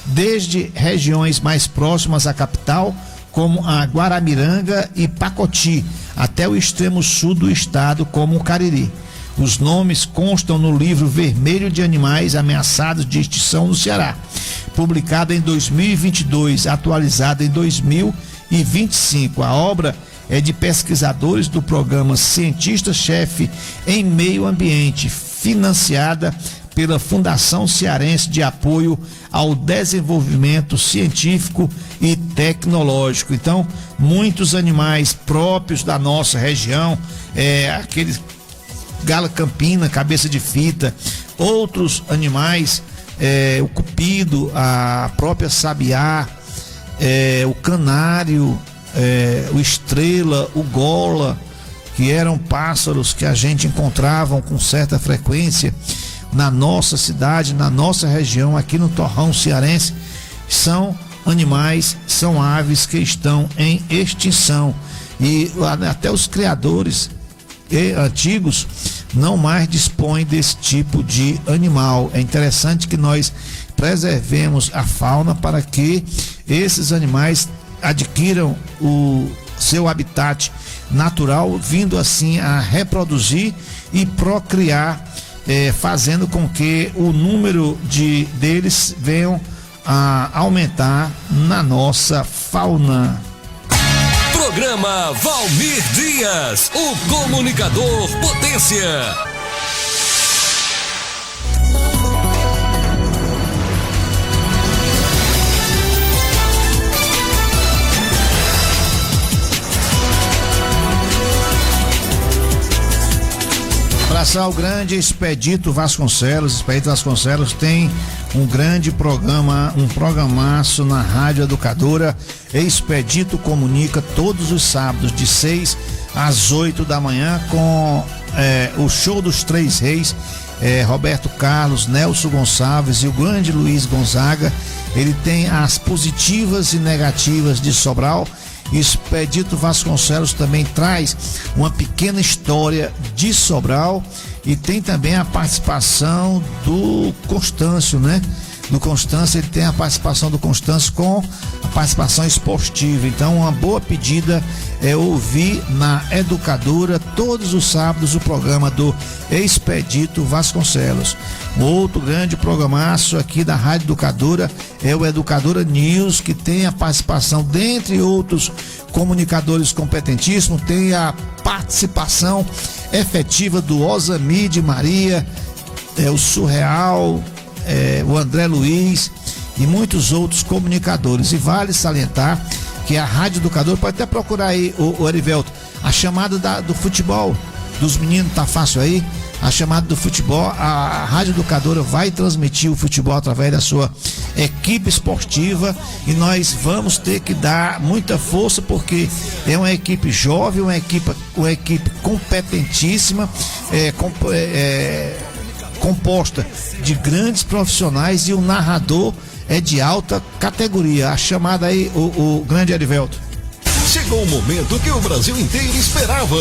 desde regiões mais próximas à capital, como a Guaramiranga e Pacoti, até o extremo sul do estado, como o Cariri. Os nomes constam no livro Vermelho de Animais Ameaçados de Extinção no Ceará, publicado em 2022, atualizado em 2025. A obra é de pesquisadores do programa Cientista-Chefe em Meio Ambiente, financiada pela Fundação Cearense de Apoio ao Desenvolvimento Científico e Tecnológico. Então, muitos animais próprios da nossa região, aqueles gala campina, cabeça de fita, outros animais, o cupido, a própria sabiá, o canário, o estrela, o gola, que eram pássaros que a gente encontrava com certa frequência na nossa cidade, na nossa região, aqui no Torrão Cearense, são animais, são aves que estão em extinção, e até os criadores antigos não mais dispõem desse tipo de animal. É interessante que nós preservemos a fauna para que esses animais adquiram o seu habitat natural, vindo assim a reproduzir e procriar, fazendo com que o número deles venham a aumentar na nossa fauna. Programa Valmir Dias, o comunicador potência. Abraçar o grande Expedito Vasconcelos. Expedito Vasconcelos tem um grande programa, um programaço na Rádio Educadora. Expedito comunica todos os sábados de 6 às 8 da manhã com o show dos Três Reis, Roberto Carlos, Nelson Gonçalves e o grande Luiz Gonzaga. Ele tem as positivas e negativas de Sobral. Expedito Vasconcelos também traz uma pequena história de Sobral e tem também a participação do Constâncio, né? Do Constâncio, ele tem a participação do Constâncio com a participação esportiva. Então, uma boa pedida é ouvir na Educadora todos os sábados o programa do Expedito Vasconcelos. Outro grande programaço aqui da Rádio Educadora é o Educadora News, que tem a participação, dentre outros comunicadores competentíssimos, tem a participação efetiva do Ozami de Maria, o Surreal, o André Luiz e muitos outros comunicadores. E vale salientar que a Rádio Educadora, pode até procurar aí, o Erivelto, a chamada do futebol dos meninos, tá fácil aí, a chamada do futebol, a Rádio Educadora vai transmitir o futebol através da sua equipe esportiva e nós vamos ter que dar muita força, porque é uma equipe jovem, uma equipe competentíssima, composta de grandes profissionais, e o narrador é de alta categoria. A chamada aí, o grande Erivelto. Chegou o momento que o Brasil inteiro esperava.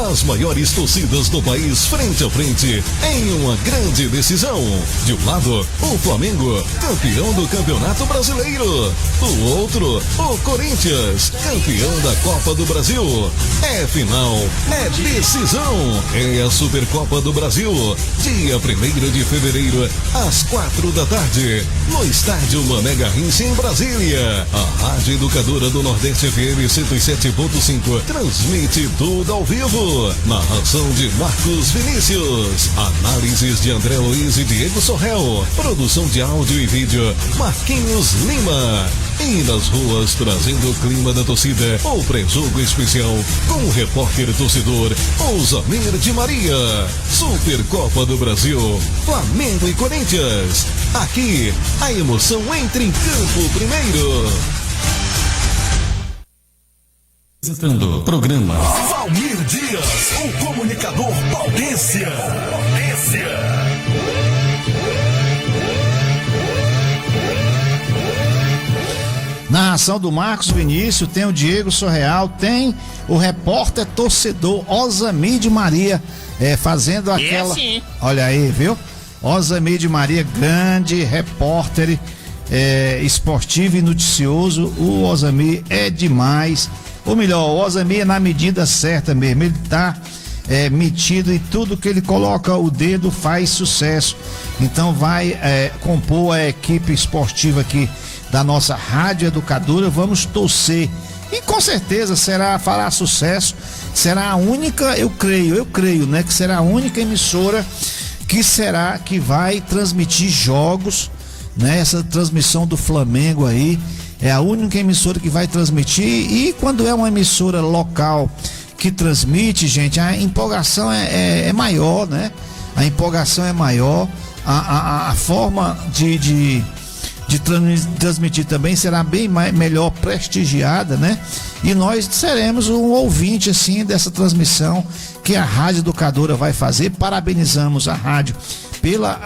As maiores torcidas do país frente a frente em uma grande decisão. De um lado, o Flamengo, campeão do Campeonato Brasileiro. Do outro, o Corinthians, campeão da Copa do Brasil. É final, é decisão. É a Supercopa do Brasil. Dia 1º de fevereiro, às 4 da tarde, no estádio Mané Garrincha, em Brasília. A Rádio Educadora do Nordeste FM 107.5 transmite tudo ao vivo. Narração de Marcos Vinícius, análises de André Luiz e Diego Sorrel, produção de áudio e vídeo Marquinhos Lima. E nas ruas, trazendo o clima da torcida, o pré-jogo especial com o repórter torcedor Ozamir de Maria. Supercopa do Brasil, Flamengo e Corinthians. Aqui, a emoção entra em campo primeiro. Apresentando o programa Valmir Dias, o comunicador potência. Narração do Marcos Vinícius, tem o Diego Sorreal, tem o repórter torcedor Ozami de Maria, fazendo aquela... Olha aí, viu? Ozami de Maria, grande repórter esportivo e noticioso. O Ozami é demais. Ou melhor, o Osamir é na medida certa mesmo, ele tá metido e tudo que ele coloca o dedo faz sucesso. Então vai compor a equipe esportiva aqui da nossa Rádio Educadora. Vamos torcer e com certeza fará sucesso. Será a única, eu creio, né, que será a única emissora que vai transmitir jogos, né? Essa transmissão do Flamengo aí é a única emissora que vai transmitir. E quando é uma emissora local que transmite, gente, a empolgação é maior, né? A empolgação é maior, a forma de transmitir também será bem melhor prestigiada, né? E nós seremos um ouvinte assim dessa transmissão que a Rádio Educadora vai fazer. Parabenizamos a rádio pela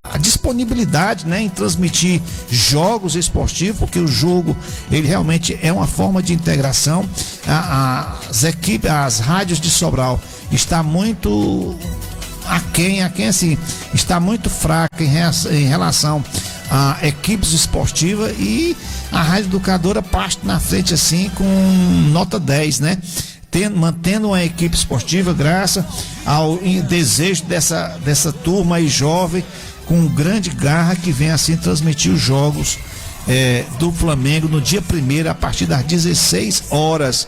a disponibilidade, né, em transmitir jogos esportivos, porque o jogo ele realmente é uma forma de integração. As rádios de Sobral está muito aquém assim, está muito fraca em relação a equipes esportivas, e a Rádio Educadora parte na frente assim com nota 10, né? Mantendo uma equipe esportiva graças ao desejo dessa turma aí jovem, com grande garra, que vem assim transmitir os jogos do Flamengo no dia 1º a partir das 16 horas.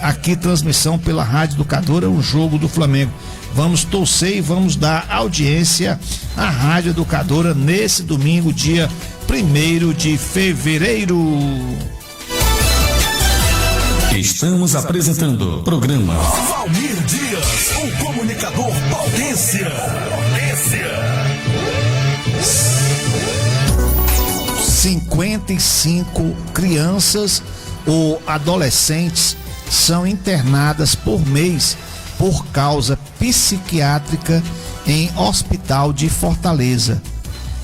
Aqui transmissão pela Rádio Educadora, o jogo do Flamengo. Vamos torcer e vamos dar audiência à Rádio Educadora nesse domingo, dia 1º de fevereiro. Estamos apresentando o programa Valmir Dias, o comunicador Potência. 55 crianças ou adolescentes são internadas por mês por causa psiquiátrica em hospital de Fortaleza.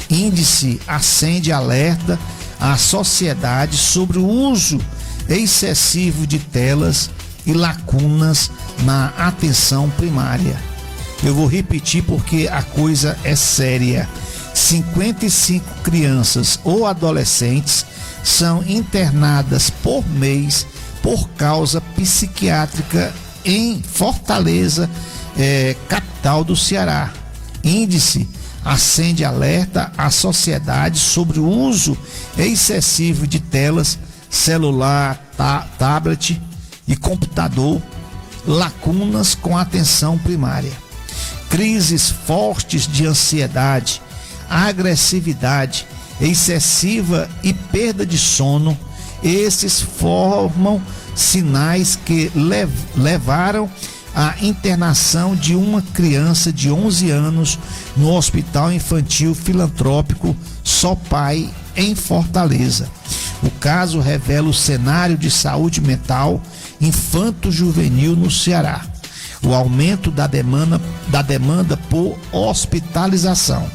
Índice acende alerta à sociedade sobre o uso excessivo de telas e lacunas na atenção primária. Eu vou repetir porque a coisa é séria. 55 crianças ou adolescentes são internadas por mês por causa psiquiátrica em Fortaleza, capital do Ceará. Índice acende alerta à sociedade sobre o uso excessivo de telas, celular, tablet e computador, lacunas com atenção primária, crises fortes de ansiedade, agressividade excessiva e perda de sono. Esses formam sinais que levaram à internação de uma criança de 11 anos no Hospital Infantil Filantrópico Só Pai, em Fortaleza. O caso revela o cenário de saúde mental infanto-juvenil no Ceará, o aumento da demanda por hospitalização.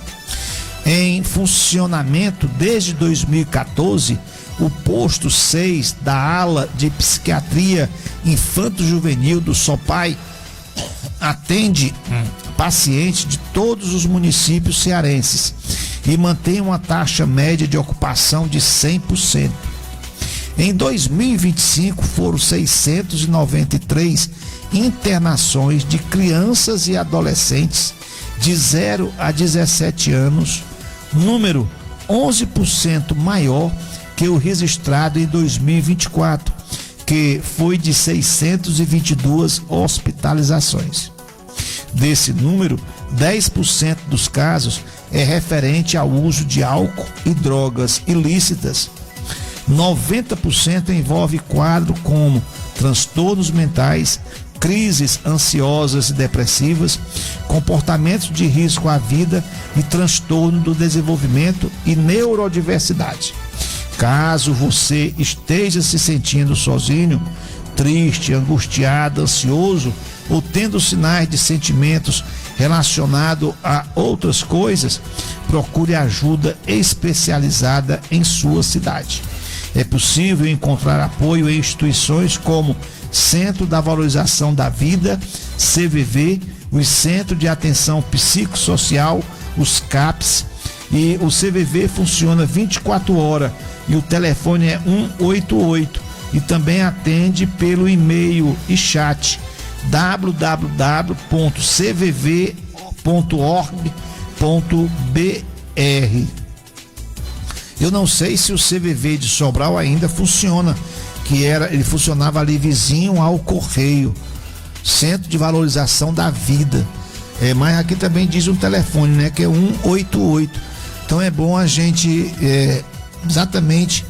Em funcionamento desde 2014, o posto 6 da ala de psiquiatria infanto-juvenil do SOPAI atende pacientes de todos os municípios cearenses e mantém uma taxa média de ocupação de 100%. Em 2025 foram 693 internações de crianças e adolescentes de 0 a 17 anos, número 11% maior que o registrado em 2024, que foi de 622 hospitalizações. Desse número, 10% dos casos é referente ao uso de álcool e drogas ilícitas. 90% envolve quadro como transtornos mentais, crises ansiosas e depressivas, comportamentos de risco à vida e transtorno do desenvolvimento e neurodiversidade. Caso você esteja se sentindo sozinho, triste, angustiado, ansioso ou tendo sinais de sentimentos relacionados a outras coisas, procure ajuda especializada em sua cidade. É possível encontrar apoio em instituições como Centro da Valorização da Vida, CVV, os Centros de Atenção Psicossocial, os CAPS, e o CVV funciona 24 horas e o telefone é 188. e também atende pelo e-mail e chat www.cvv.org.br. Eu não sei se o CVV de Sobral ainda funciona, ele funcionava ali vizinho ao Correio, Centro de Valorização da Vida. Mas aqui também diz um telefone, né, que é 188. Então é bom a gente exatamente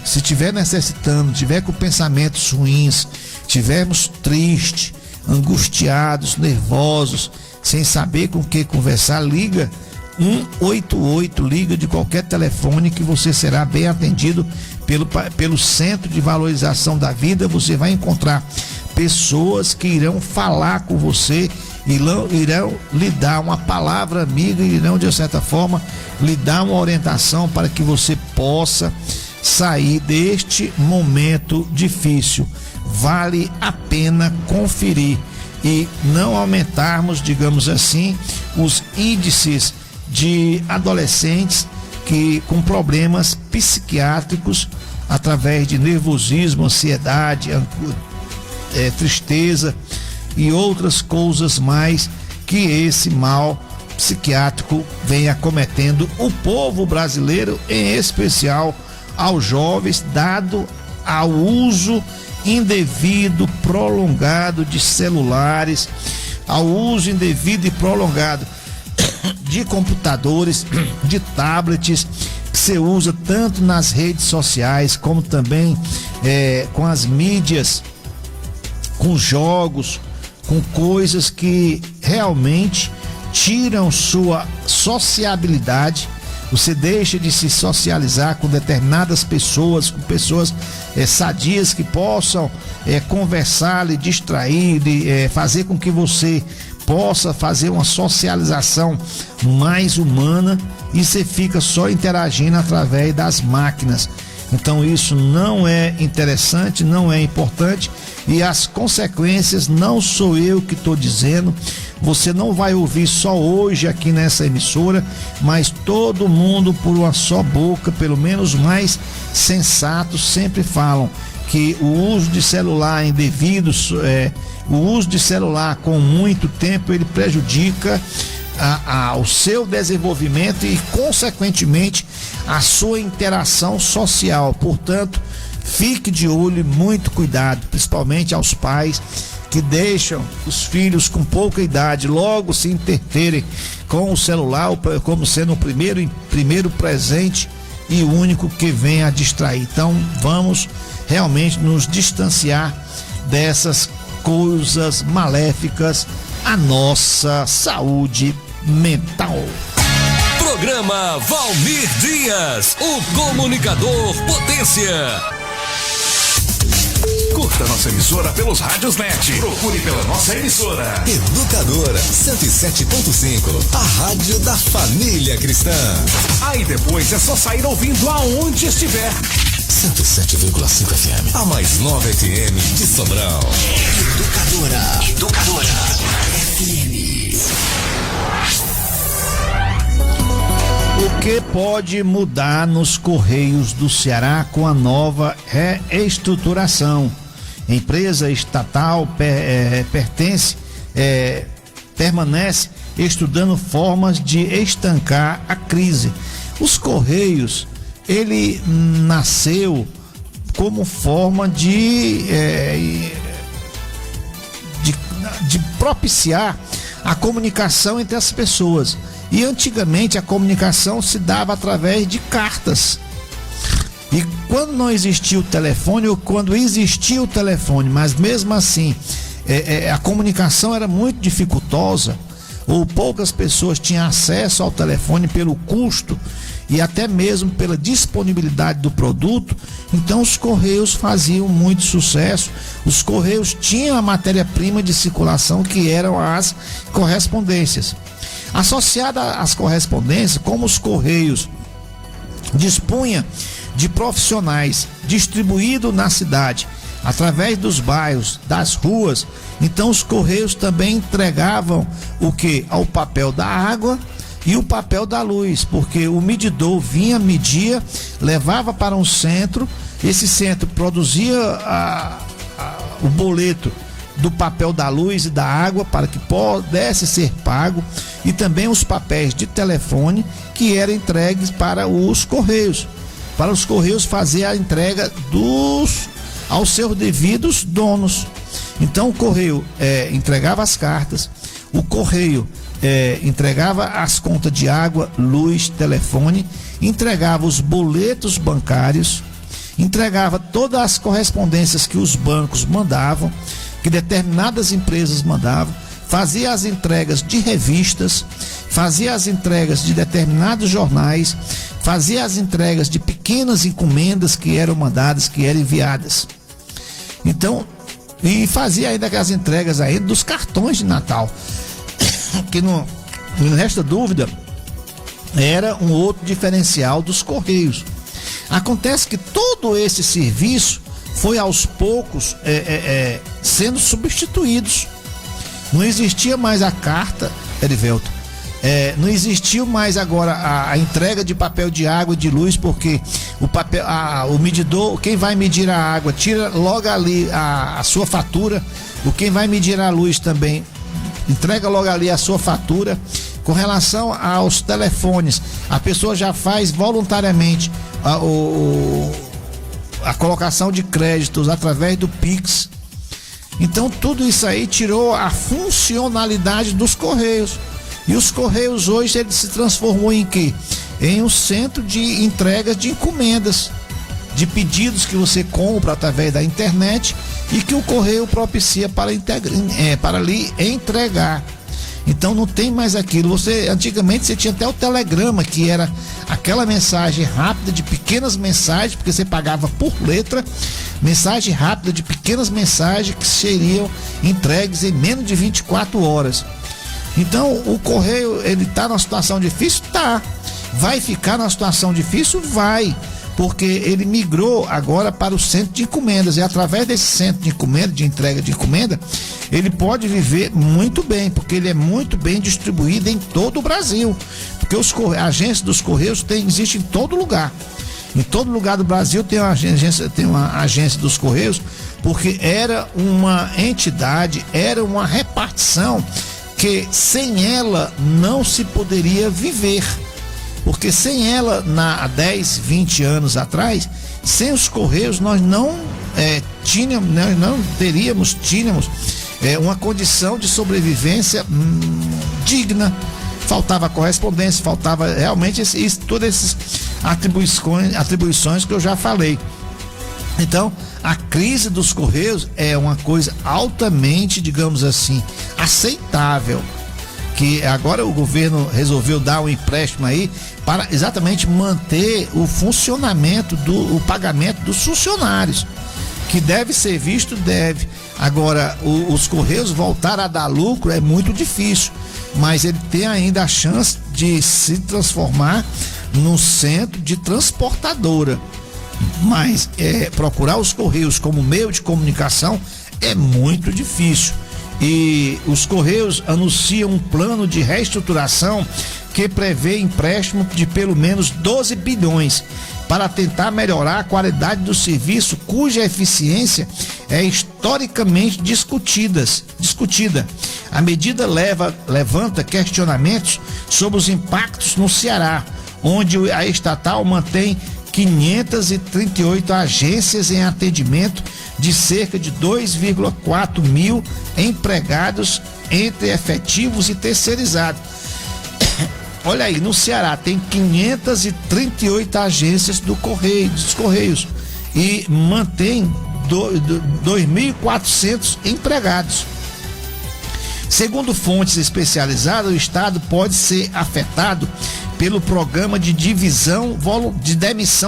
se tiver necessitando, tiver com pensamentos ruins, tivermos tristes, angustiados, nervosos, sem saber com que conversar, liga 188, liga de qualquer telefone que você será bem atendido pelo Centro de Valorização da Vida. Você vai encontrar pessoas que irão falar com você, irão lhe dar uma palavra amiga, irão de certa forma lhe dar uma orientação para que você possa sair deste momento difícil. Vale a pena conferir e não aumentarmos, digamos assim, os índices de adolescentes com problemas psiquiátricos através de nervosismo, ansiedade, tristeza e outras coisas mais que esse mal psiquiátrico vem acometendo o povo brasileiro, em especial aos jovens, dado ao uso indevido, prolongado de celulares, ao uso indevido e prolongado de computadores, de tablets, que você usa tanto nas redes sociais como também com as mídias, com jogos, com coisas que realmente tiram sua sociabilidade. Você deixa de se socializar com determinadas pessoas, com pessoas sadias que possam conversar, lhe distrair, fazer com que você possa fazer uma socialização mais humana, e você fica só interagindo através das máquinas. Então isso não é interessante, não é importante, e as consequências não sou eu que estou dizendo. Você não vai ouvir só hoje aqui nessa emissora, mas todo mundo por uma só boca, pelo menos mais sensatos, sempre falam que o uso de celular indevido, o uso de celular com muito tempo, ele prejudica o seu desenvolvimento e, consequentemente, a sua interação social. Portanto, fique de olho e muito cuidado, principalmente aos pais que deixam os filhos com pouca idade logo se interterem com o celular como sendo o primeiro presente e o único que vem a distrair. Então vamos realmente nos distanciar dessas coisas maléficas à nossa saúde mental. Programa Valmir Dias, o comunicador potência. Curta nossa emissora pelos rádios net. Procure pela nossa emissora Educadora 107.5, a rádio da família cristã. Aí depois é só sair ouvindo aonde estiver. 107,5 FM, a mais nova FM de Sobral. Educadora FM. O que pode mudar nos Correios do Ceará com a nova reestruturação? Empresa estatal permanece estudando formas de estancar a crise. Os Correios, ele nasceu como forma de propiciar a comunicação entre as pessoas. E antigamente a comunicação se dava através de cartas. E quando não existia o telefone, ou quando existia o telefone, mas mesmo assim a comunicação era muito dificultosa, ou poucas pessoas tinham acesso ao telefone pelo custo e até mesmo pela disponibilidade do produto, então os Correios faziam muito sucesso. Os Correios tinham a matéria-prima de circulação, que eram as correspondências. Associada às correspondências, como os Correios dispunha de profissionais distribuídos na cidade, através dos bairros, das ruas, então os Correios também entregavam o que? Ao papel da água e o papel da luz, porque o medidor vinha, media, levava para um centro Esse centro produzia o boleto do papel da luz e da água para que pudesse ser pago, e também os papéis de telefone que eram entregues para os Correios fazer a entrega aos seus devidos donos. Então o Correio entregava as cartas, o Correio entregava as contas de água, luz, telefone, entregava os boletos bancários, entregava todas as correspondências que os bancos mandavam, que determinadas empresas mandavam, fazia as entregas de revistas, fazia as entregas de determinados jornais, fazia as entregas de pequenas encomendas que eram mandadas, que eram enviadas. Então, e fazia ainda as entregas ainda dos cartões de Natal, que não resta dúvida, era um outro diferencial dos Correios. Acontece que todo esse serviço foi aos poucos sendo substituídos. Não existia mais a carta, Erivelto. Não existiu mais agora a entrega de papel de água e de luz, porque o medidor, quem vai medir a água, tira logo ali a sua fatura. Quem vai medir a luz também entrega logo ali a sua fatura. Com relação aos telefones, a pessoa já faz voluntariamente a colocação de créditos através do Pix. Então tudo isso aí tirou a funcionalidade dos Correios. E os Correios hoje ele se transformou em quê? Em um centro de entregas de encomendas, de pedidos que você compra através da internet e que o Correio propicia para ali entregar. Então não tem mais aquilo. Antigamente você tinha até o telegrama, que era aquela mensagem rápida de pequenas mensagens, porque você pagava por letra, mensagem rápida de pequenas mensagens que seriam entregues em menos de 24 horas. Então o Correio, ele tá numa situação difícil? Tá. Vai ficar numa situação difícil? Vai. Porque ele migrou agora para o centro de encomendas, e através desse centro de encomenda, de entrega de encomenda, ele pode viver muito bem, porque ele é muito bem distribuído em todo o Brasil, porque a agência dos Correios existe em todo lugar. Em todo lugar do Brasil tem uma agência dos Correios, porque era uma entidade, era uma repartição que sem ela não se poderia viver. Porque sem ela, há 10, 20 anos atrás, sem os Correios, nós não tínhamos uma condição de sobrevivência digna. Faltava correspondência, faltava realmente todas essas atribuições que eu já falei. Então, a crise dos Correios é uma coisa altamente, digamos assim, aceitável. Que agora o governo resolveu dar um empréstimo aí para exatamente manter o funcionamento o pagamento dos funcionários, que deve ser visto, deve. Agora, os Correios voltar a dar lucro é muito difícil, mas ele tem ainda a chance de se transformar num centro de transportadora. Mas procurar os Correios como meio de comunicação é muito difícil. E os Correios anunciam um plano de reestruturação que prevê empréstimo de pelo menos 12 bilhões para tentar melhorar a qualidade do serviço, cuja eficiência é historicamente discutida. A medida levanta questionamentos sobre os impactos no Ceará, onde a estatal mantém 538 agências em atendimento de cerca de 2,4 mil empregados entre efetivos e terceirizados. Olha aí, no Ceará tem 538 agências dos Correios e mantém 2.400 empregados. Segundo fontes especializadas, o estado pode ser afetado pelo programa de demissão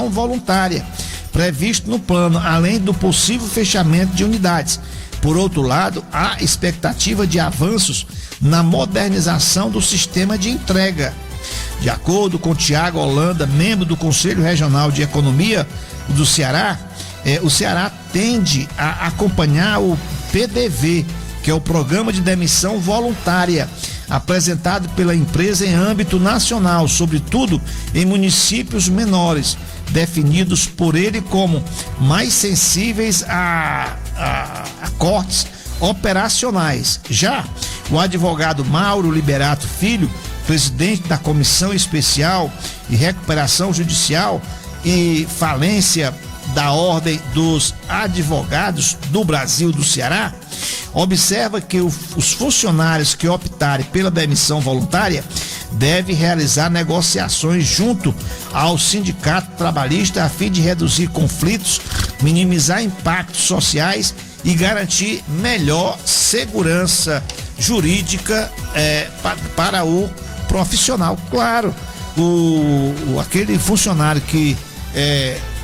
voluntária previsto no plano, além do possível fechamento de unidades. Por outro lado, há expectativa de avanços na modernização do sistema de entrega. De acordo com Tiago Holanda, membro do Conselho Regional de Economia do Ceará, o Ceará tende a acompanhar o PDV, que é o Programa de Demissão Voluntária, apresentado pela empresa em âmbito nacional, sobretudo em municípios menores, definidos por ele como mais sensíveis a cortes operacionais. Já o advogado Mauro Liberato Filho, presidente da Comissão Especial de Recuperação Judicial e Falência da Ordem dos Advogados do Brasil do Ceará, observa que os funcionários que optarem pela demissão voluntária devem realizar negociações junto ao sindicato trabalhista a fim de reduzir conflitos, minimizar impactos sociais e garantir melhor segurança jurídica para o profissional. Claro, aquele funcionário que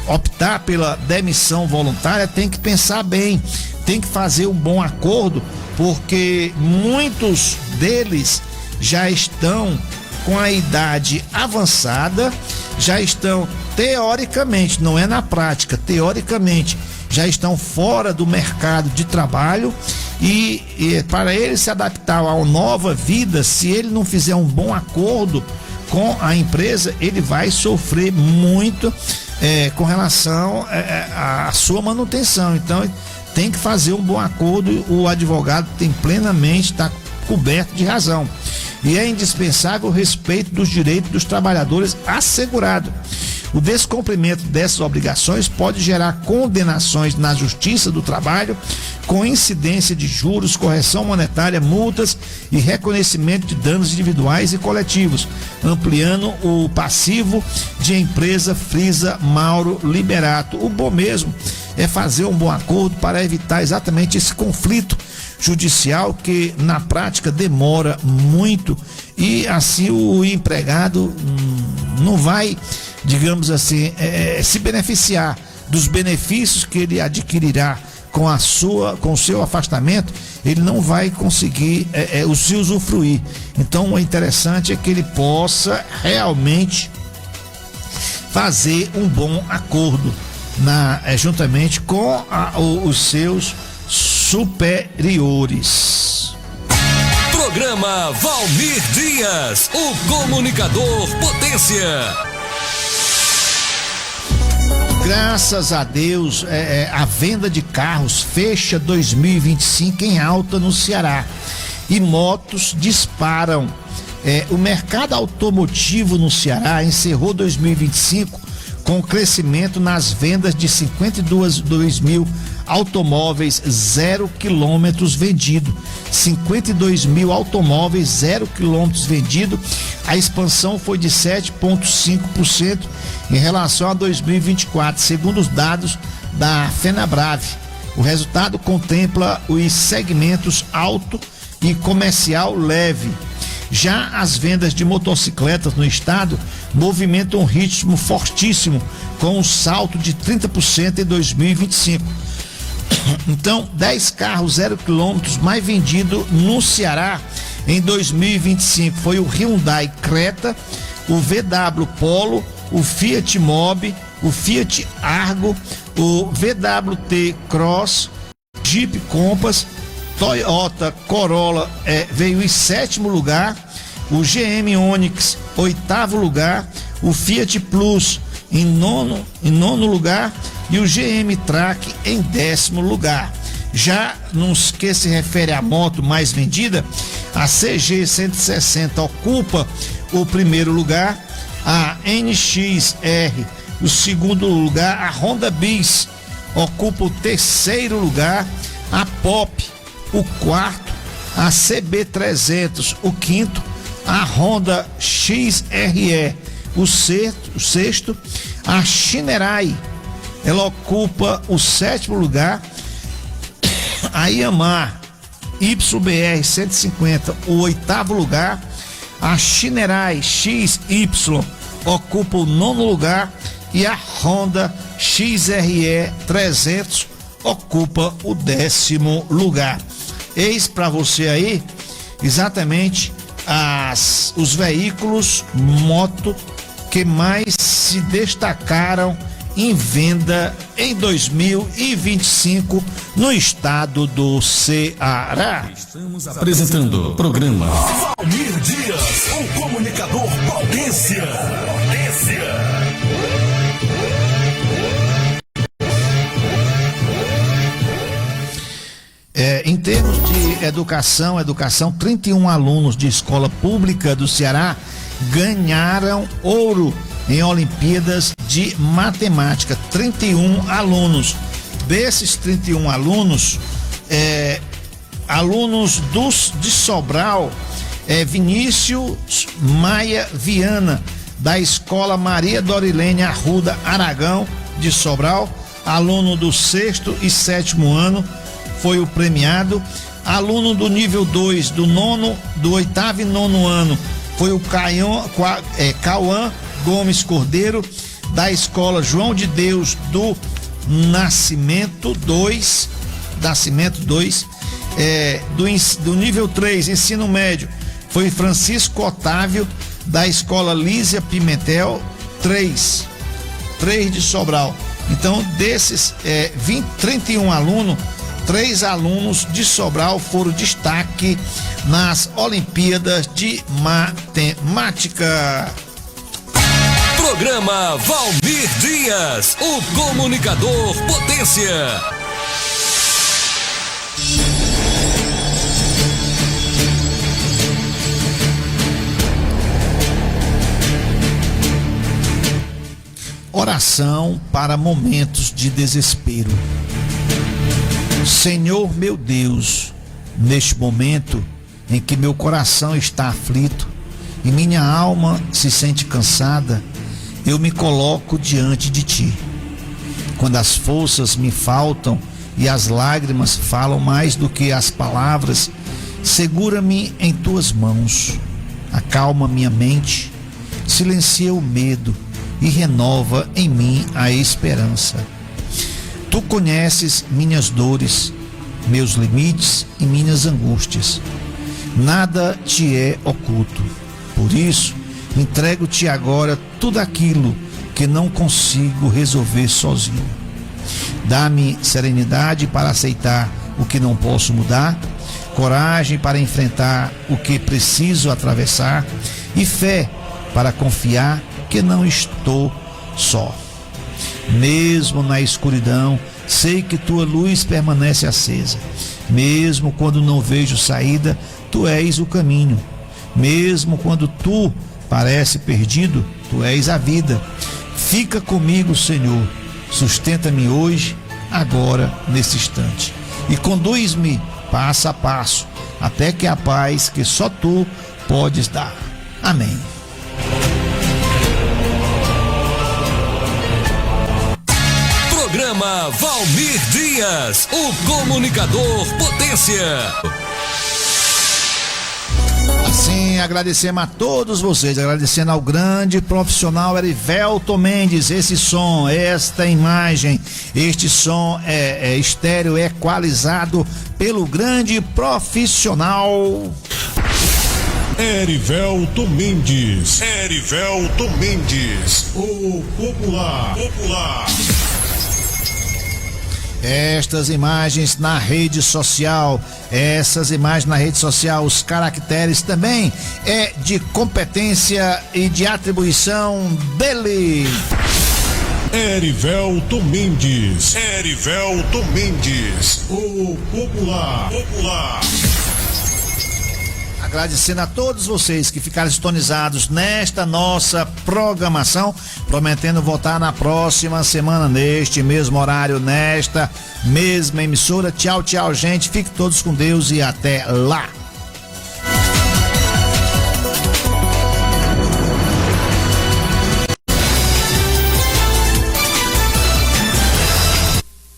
optar pela demissão voluntária tem que pensar bem, tem que fazer um bom acordo, porque muitos deles já estão com a idade avançada, já estão teoricamente, não é na prática, teoricamente, já estão fora do mercado de trabalho e para ele se adaptar a uma nova vida, se ele não fizer um bom acordo com a empresa, ele vai sofrer muito com relação à sua manutenção. Então tem que fazer um bom acordo, o advogado tem plenamente, está coberto de razão. E é indispensável o respeito dos direitos dos trabalhadores assegurado. O descumprimento dessas obrigações pode gerar condenações na Justiça do Trabalho, com incidência de juros, correção monetária, multas e reconhecimento de danos individuais e coletivos, ampliando o passivo de empresa, frisa Mauro Liberato. O bom mesmo é fazer um bom acordo para evitar exatamente esse conflito judicial que na prática demora muito e assim o empregado não vai, digamos assim, se beneficiar dos benefícios que ele adquirirá com o seu afastamento, ele não vai conseguir se usufruir. Então o interessante é que ele possa realmente fazer um bom acordo juntamente com os seus superiores. Programa Valmir Dias, o comunicador potência. Graças a Deus, a venda de carros fecha 2025 em alta no Ceará e motos disparam. O mercado automotivo no Ceará encerrou 2025 com crescimento nas vendas de 52 mil automóveis 0 quilômetros vendido. 52 mil automóveis 0 quilômetros vendido. A expansão foi de 7,5% em relação a 2024, segundo os dados da FenaBrave. O resultado contempla os segmentos auto e comercial leve. Já as vendas de motocicletas no estado movimentam um ritmo fortíssimo, com um salto de 30% em 2025. Então, 10 carros 0 quilômetros mais vendidos no Ceará em 2025 foi o Hyundai Creta, o VW Polo, o Fiat Mobi, o Fiat Argo, o VWT Cross, Jeep Compass, Toyota Corolla veio em 7º lugar, o GM Onix 8º lugar, o Fiat Plus em nono lugar e o GM Track em 10º lugar. Já nos que se refere à moto mais vendida, a CG 160 ocupa o primeiro lugar, a NXR o segundo lugar, a Honda Bis ocupa o terceiro lugar, a Pop o quarto, a CB300 o quinto, a Honda XRE o sexto, a Shinerai ela ocupa o 7º lugar, a Yamaha YBR 150 o 8º lugar, a Shinerai XY ocupa o 9º lugar e a Honda XRE 300 ocupa o 10º lugar. Eis para você aí exatamente os veículos moto que mais se destacaram em venda em 2025 no estado do Ceará. Estamos apresentando o programa Valmir Dias, o comunicador Potência. Em termos de educação, 31 alunos de escola pública do Ceará ganharam ouro em Olimpíadas de Matemática. 31 alunos. Desses 31 alunos, alunos de Sobral, Vinícius Maia Viana, da Escola Maria Dorilene Arruda Aragão, de Sobral, aluno do 6º e 7º ano, foi o premiado. Aluno do nível 2, do 8º e 9º ano, foi o Cauã Gomes Cordeiro, da Escola João de Deus do Nascimento 2, do nível 3, ensino médio, foi Francisco Otávio, da Escola Lísia Pimentel 3 de Sobral. Então, desses 31 alunos, 3 alunos de Sobral foram destaque nas Olimpíadas de Matemática. Programa Valmir Dias, o comunicador Potência. Oração para momentos de desespero. Senhor meu Deus, neste momento em que meu coração está aflito e minha alma se sente cansada, eu me coloco diante de ti. Quando as forças me faltam e as lágrimas falam mais do que as palavras, segura-me em tuas mãos, acalma minha mente, silencia o medo e renova em mim a esperança. Tu conheces minhas dores, meus limites e minhas angústias. Nada te é oculto. Por isso, entrego-te agora tudo aquilo que não consigo resolver sozinho. Dá-me serenidade para aceitar o que não posso mudar, coragem para enfrentar o que preciso atravessar e fé para confiar que não estou só. Mesmo na escuridão, sei que tua luz permanece acesa. Mesmo quando não vejo saída, tu és o caminho. Mesmo quando tu parece perdido, tu és a vida. Fica comigo, Senhor. Sustenta-me hoje, agora, nesse instante. E conduz-me passo a passo, até que a paz que só tu podes dar. Amém. Programa Valmir Dias, o comunicador Potência. Assim, agradecemos a todos vocês, agradecendo ao grande profissional Erivelton Mendes. Esse som, esta imagem, este som é estéreo equalizado pelo grande profissional Erivelton Mendes, o popular. Estas imagens na rede social, os caracteres também é de competência e de atribuição dele. Erivelton Mendes, o popular. Agradecendo a todos vocês que ficaram sintonizados nesta nossa programação, prometendo voltar na próxima semana, neste mesmo horário, nesta mesma emissora. Tchau, gente. Fiquem todos com Deus e até lá.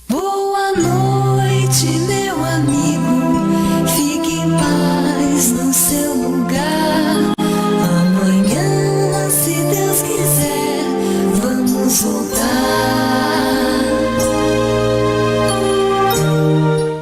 Boa noite, meu amigo. Fique em paz no seu lugar. Amanhã, se Deus quiser, vamos voltar.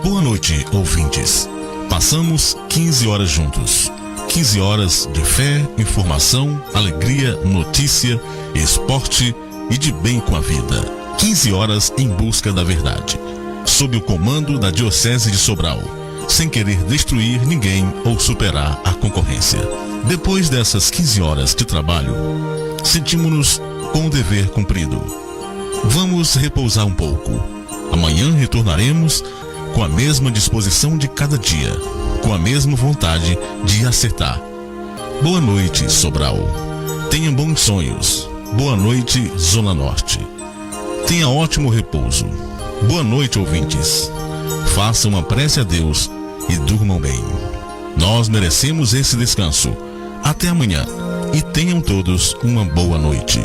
Boa noite, ouvintes. Passamos 15 horas juntos. 15 horas de fé, informação, alegria, notícia, esporte e de bem com a vida. 15 horas em busca da verdade, sob o comando da Diocese de Sobral, sem querer destruir ninguém ou superar a concorrência. Depois dessas 15 horas de trabalho, sentimos-nos com o dever cumprido. Vamos repousar um pouco. Amanhã retornaremos com a mesma disposição de cada dia, com a mesma vontade de acertar. Boa noite, Sobral. Tenha bons sonhos. Boa noite, Zona Norte. Tenha ótimo repouso. Boa noite, ouvintes. Façam uma prece a Deus e durmam bem. Nós merecemos esse descanso. Até amanhã e tenham todos uma boa noite.